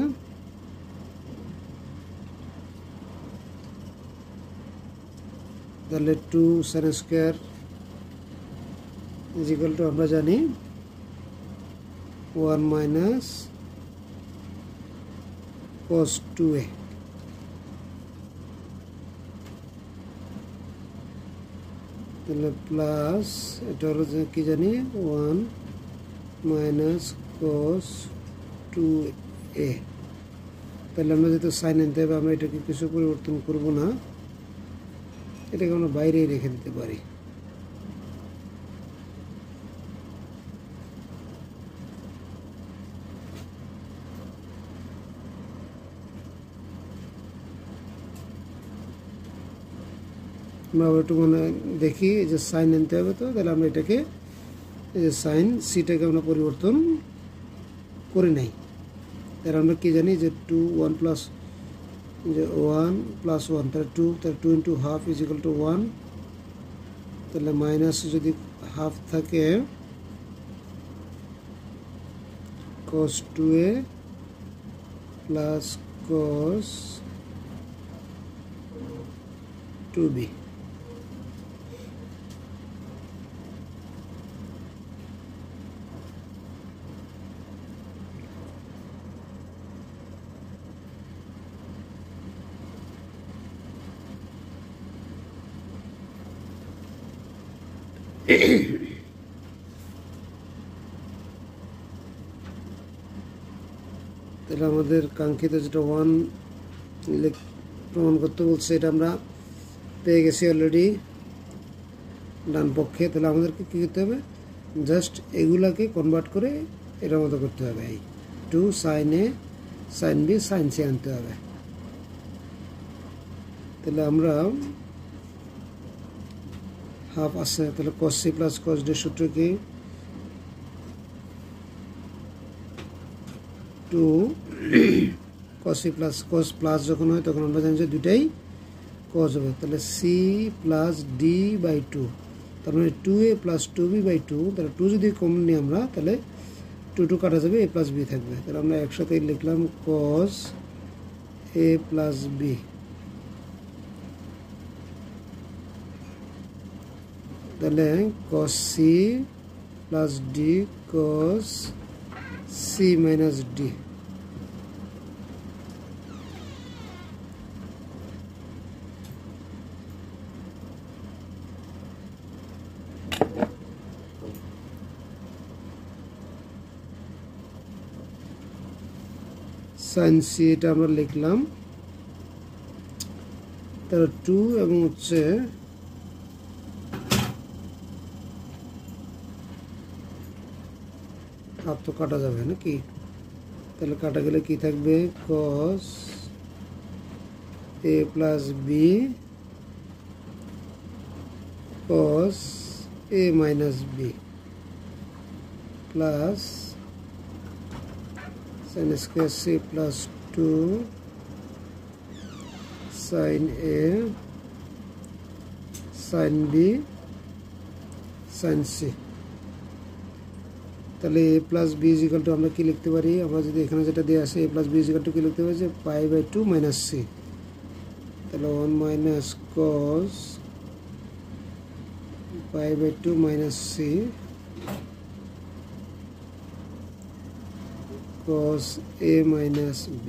তাহলে 2 sin square is equal to আমরা জানি 1 মাইনাস cos 2a, তাহলে প্লাস এটা হলো যে কি জানি 1 মাইনাস cos 2a। তাহলে আমরা যেহেতু সাইন আনতে হবে, আমরা এটাকে কিছু পরিবর্তন করব না, এটাকে আমরা বাইরেই রেখে দিতে পারি। আমরা একটু মনে দেখি যে সাইন আনতে হবে, তো তাহলে আমরা এটাকে এই যে সাইন সিটাকে আমরা পরিবর্তন করে নাই। তাহলে আমরা কি জানি যে 2 1 প্লাস যে 1 প্লাস 1 তাহলে 2, তাহলে 2 into half is equal two 1, তাহলে মাইনাস যদি হাফ থাকে cos 2a plus cos 2b। তাহলে আমাদের কাঙ্ক্ষিত যেটা 1 প্রমাণ করতে বলছে, এটা আমরা পেয়ে গেছি অলরেডি ডান পক্ষে। তাহলে আমাদেরকে কী করতে হবে, জাস্ট এগুলাকে কনভার্ট করে এটার মতো করতে হবে। এই 2 sin a sin b sin c আনতে হবে। তাহলে আমরা হাফ আছে, তাহলে cos c plus cos d সূত্র কি 2 cos c plus cos plus যখন হয় তখন আমরা জানি যে দুটাই cos হবে, তাহলে c প্লাস d বাই 2, তার মানে 2a প্লাস 2b বাই 2, তাহলে 2 যদি কমন নিই আমরা তাহলে 2 কাটা যাবে, a প্লাস b থাকবে। তাহলে আমরা একসাথে লিখলাম cos a প্লাস b, তাহলে cos c plus d cos c minus d। sin c এটা আমরা লিখলাম, তাহলে 2 এবং হচ্ছে হাফ তো কাটা যাবে নাকি, তাহলে কাটা গেলে কি থাকবে cos a plus b cos a minus b plus sin square c plus 2 sin a sin b sin c। তাহলে a plus b is equal to আমরা কি লিখতে পারি, আমরা যদি এখানে যেটা দেওয়া আছে a plus b is equal to কি লিখতে পারি যে পাই বাই 2 মাইনাস c, তাহলে 1 minus cos pi by 2 minus c cos a minus b।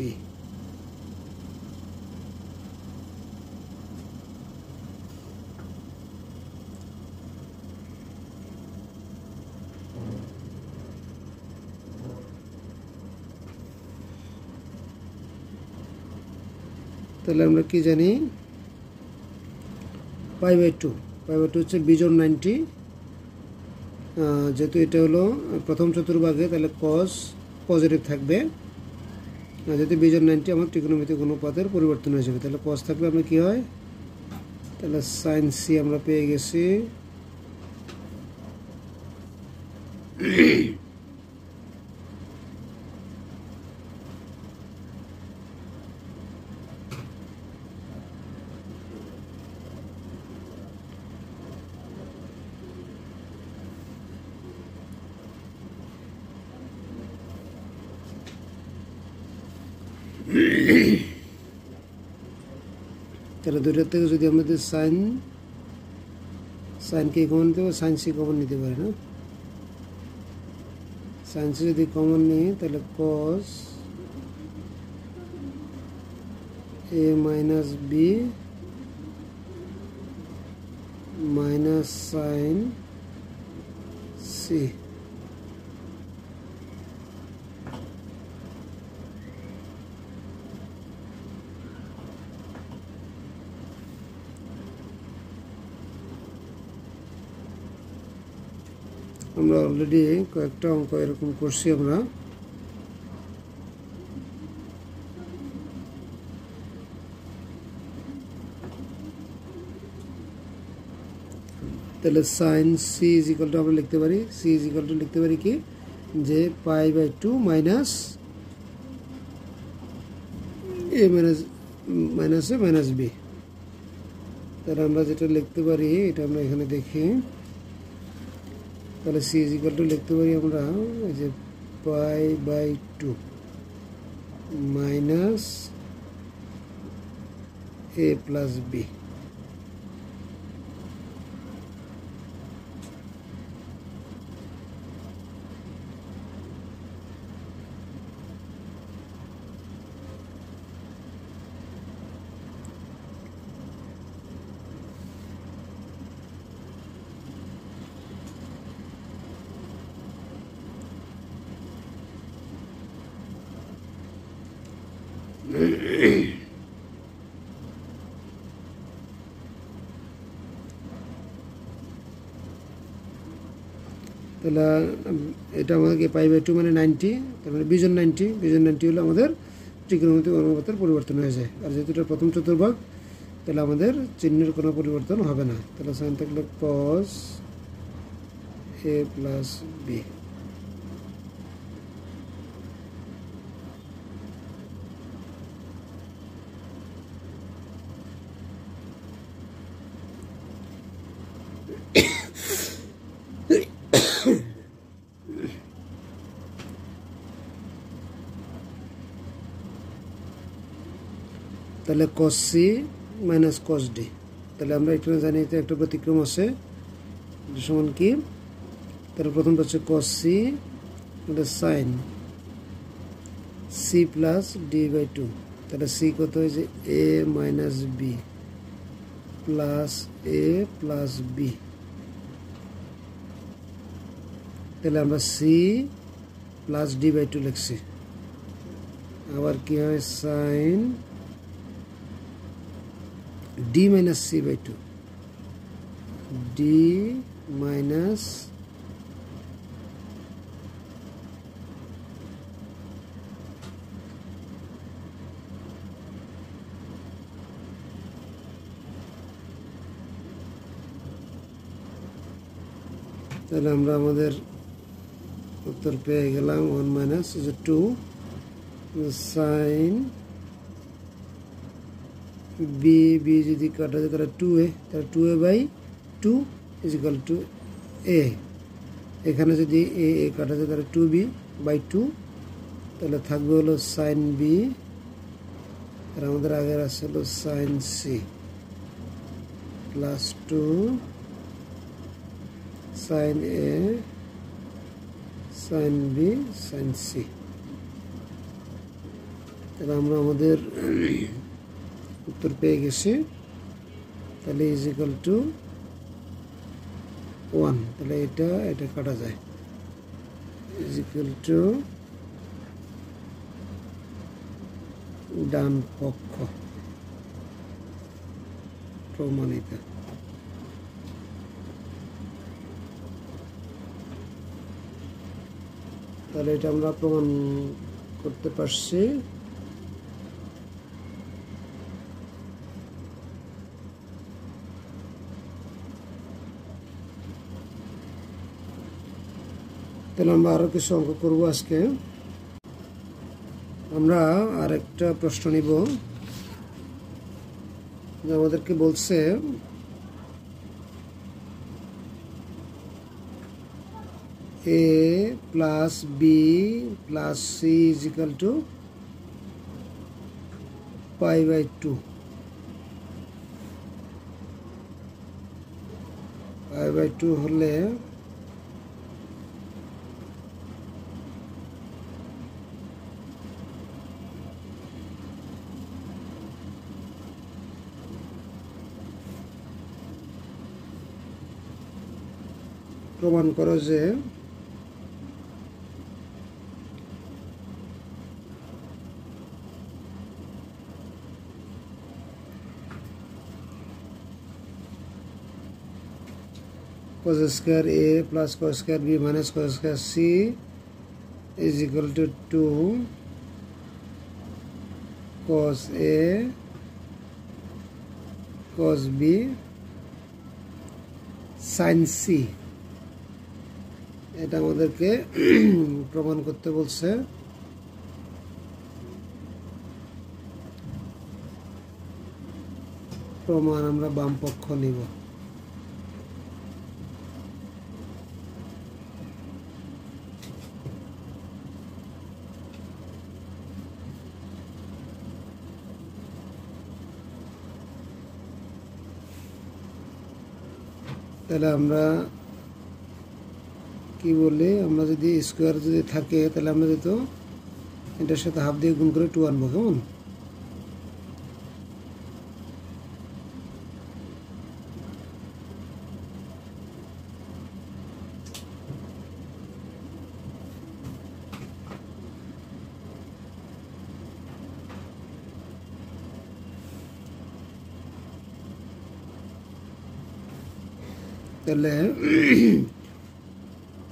তাহলে আমরা কি জানি পাই বাই 2 হচ্ছে বিজোড় 90, যেহেতু এটা হলো প্রথম চতুর্ভাগে, তাহলে কস পজিটিভ থাকবে। যেহেতু বিজোড় 90 আমার ত্রিকোণমিতিক অনুপাতের পরিবর্তন হয়ে যাবে, তাহলে কস থাকলে আমরা কি হয়, তাহলে সাইন সি আমরা পেয়ে গেছি। তাহলে দুইটার থেকে যদি আমাদের সাইন কে কমন নিতে পারে, সাইন সি কমন নিতে পারে না। সাইন সি যদি কমন নিই তাহলে cos A minus B minus sine C. আমরা অলরেডি কয়েকটা অঙ্ক এরকম করছি আমরা। তাহলে sine C is equal to আমরা লিখতে পারি, সি ইজ ইকুয়াল টু লিখতে পারি কি, যে pi by 2 minus A minus A minus B. তাহলে আমরা যেটা লিখতে পারি এটা আমরা এখানে দেখি। তাহলে সি ইজ ইকুয়াল টু লিখতে পারি আমরা যে pi by 2 minus A plus B. তাহলে এটা আমাদেরকে পাই বাই 2 মানে 90, তার মানে বিজোড় 90 হলে আমাদের ত্রিকোণমিতিক অনুপাতের পরিবর্তন হয়ে যায়। আর যেহেতু এটা প্রথম চতুর্ভাগ, তাহলে আমাদের চিহ্নের কোনো পরিবর্তন হবে না। তাহলে সাইন থাকলে কস এ প্লাস বি। তাহলে cos C minus cos D. তাহলে আমরা এখানে জানি যে একটা ব্যতিক্রম আছে, সমান কি, তাহলে প্রথমটা হচ্ছে cos C sine C plus D by 2। তাহলে সি কত হয়েছে A minus B plus A plus B. তাহলে আমরা সি প্লাস ডি বাই 2 লিখছি। আবার কি হয়, sine D minus C by 2, D minus তাহলে আমরা আমাদের উত্তর পেয়ে গেলাম 1 মাইনাস 2 সাইন বি, বি যদি কাটা যায় তাহলে 2a, তাহলে 2a by 2 is equal to a। এখানে যদি এ কাটা যায় তাহলে 2b বাই 2, তাহলে থাকবে হলো সাইন বি, আর আমাদের আগের আছে হলো sign C plus 2 sine A sine B sine C. তাহলে আমরা আমাদের উত্তর পেয়ে গেছি। তাহলে ইজ ইকুয়াল টু 1। তাহলে এটা কাটা যায়, ইজ ইকুয়াল টু ডান পক্ষ প্রমাণিত। তাহলে এটা আমরা প্রমাণ করতে পারছি। তাহলে আমরা আরো কিছু অঙ্ক করব আজকে। আমরা আরেকটা প্রশ্ন নিব, যে আমাদেরকে বলছে a plus b plus c is equal to pi by 2। pi by 2 হলে প্রমাণ করো যে cos square a plus cos square b minus cos square c is equal to 2 cos a cos b sin c। এটা আমাদেরকে প্রমাণ করতে বলছে। প্রমাণ আমরা বাম পক্ষ নিব। তাহলে আমরা কি বলি, আমরা যদি স্কোয়ার যদি থাকে তাহলে আমরা যেহেতু এটার সাথে হাফ দিয়ে গুণ করে 2 আনবো, কেমন? তাহলে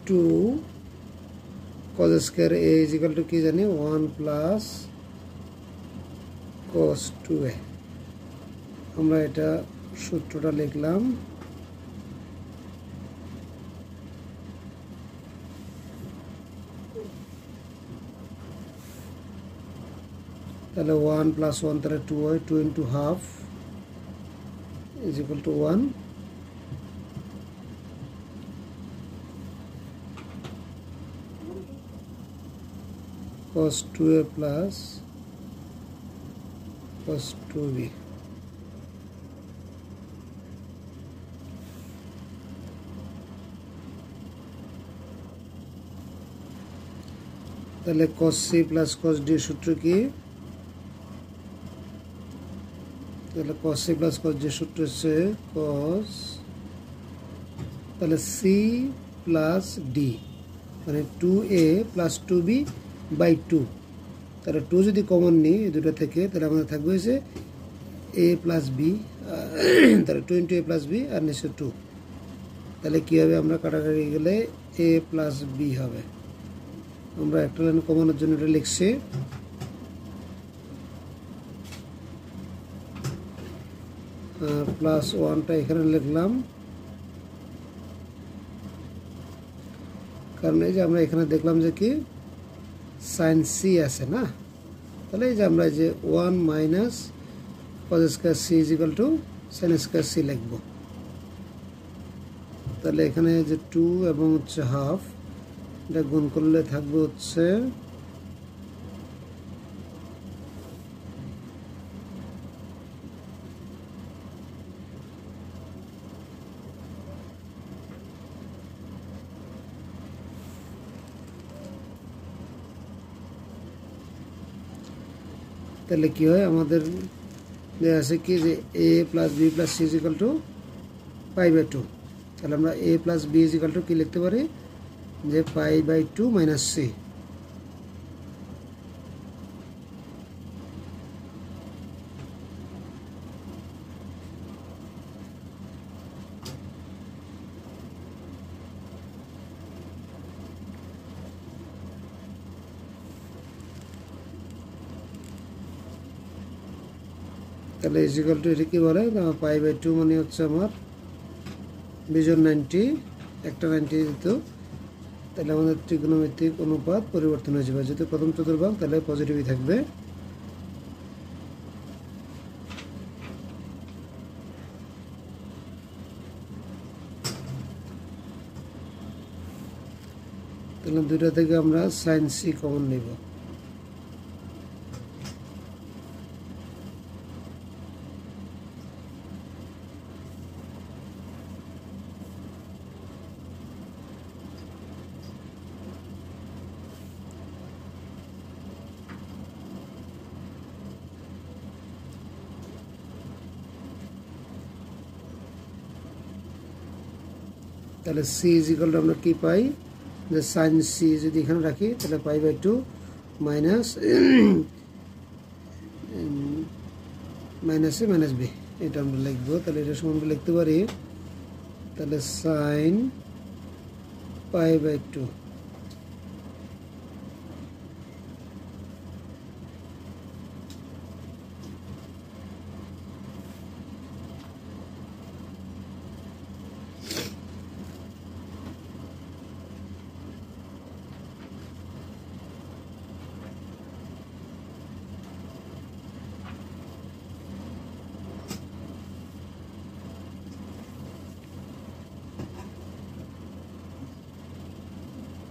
2 cos square a is equal to কি জানি 1 plus cos 2a। আমরা এটা সূত্রটা লিখলাম। তাহলে 1 plus 1 তাহলে 2 হয়, 2 into half is equal to 1। cos 2a plus cos 2b। তাহলে cos c plus cos d সূত্র কি? তাহলে cos c plus cos d সূত্র হচ্ছে cos, তাহলে c plus d মানে 2a plus 2b বাই 2। তাহলে 2 যদি কমন নিই এই দুটো থেকে, তাহলে আমাদের থাকবে যে a প্লাস b, তাহলে 2 into a প্লাস b আর নিচে 2। তাহলে কী হবে, আমরা কাটাকাটি গেলে a প্লাস b হবে। আমরা একটা লাইন কমানোর জন্য এটা লিখছি। প্লাস 1টা এখানে লিখলাম, কারণ এই যে আমরা এখানে দেখলাম যে কি sin c আছে না, তাহলে এই যে আমরা যে 1 minus cos square c is equal to sin square c লিখব। তাহলে এখানে যে 2 এবং হচ্ছে হাফ, এটা গুণ করলে থাকবে হচ্ছে তাহলে কি হয়, আমাদের দেওয়া আছে কি যে a plus B plus C is equal to pi by 2। তাহলে আমরা a plus B is equal to কি লিখতে পারি, যে পাই বাই 2 মাইনাস সি। তাহলে ইজ ইকুয়াল টু এটা কি বলে পাই বাই 2 মানে হচ্ছে আমার বিজোড় 90 একটা 90 দিত, তাহলে আমাদের ত্রিকোণমিতিক অনুপাত পরিবর্তন হয়ে যাবে। যেহেতু প্রথম চতুর্ভাগ তাহলে পজিটিভই থাকবে। তাহলে দুইটা থেকে আমরা সাইন সি কমন নেব। তাহলে সি ইজ ইকুয়াল টু আমরা কি পাই, যে সাইন সি যদি এখানে রাখি তাহলে pi by 2 minus minus A minus B, এটা আমরা লিখবো। তাহলে এটা সমান লিখতে পারি তাহলে সাইন পাই বাই 2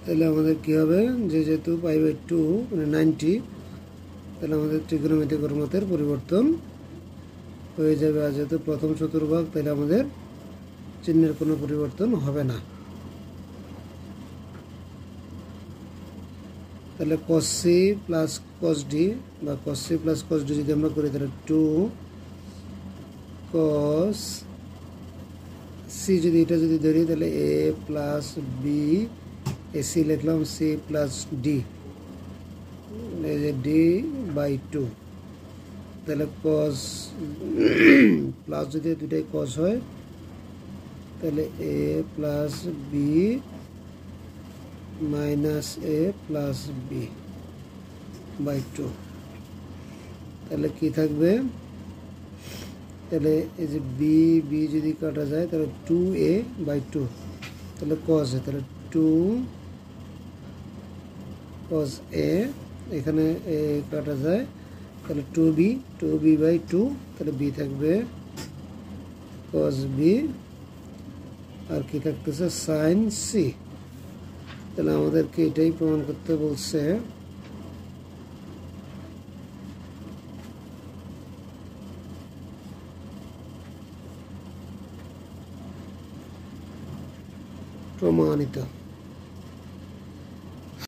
তাহলে আমাদের কি হবে, যে যেহেতু পাই বাই 2 মানে 90, তাহলে আমাদের ত্রিকোণমিতিক অনুপাতের পরিবর্তন হয়ে যাবে। আর যেহেতু প্রথম চতুর্ভাগ তাহলে আমাদের চিহ্নের কোনো পরিবর্তন হবে না। তাহলে cos c plus cos d বা cos c plus cos d যদি আমরা করি তাহলে 2 cos c যদি এটা যদি ধরি তাহলে a প্লাস b, ac লিখলাম c প্লাস d, এই যে d বাই 2, তাহলে cos প্লাস যদি দুটাই cos হয় তাহলে a plus b minus a plus b by 2, তাহলে কি থাকবে, তাহলে এই যে b যদি কাটা যায় তাহলে 2a বাই 2, তাহলে cos a, তাহলে 2 cos a, এখানে a কাটা যায় তাহলে 2b বাই 2, তাহলে b থাকবে cos b, আর কি থাকতেছে sin c। তাহলে আমাদেরকে এটাই প্রমাণ করতে বলছে। প্রমাণিত।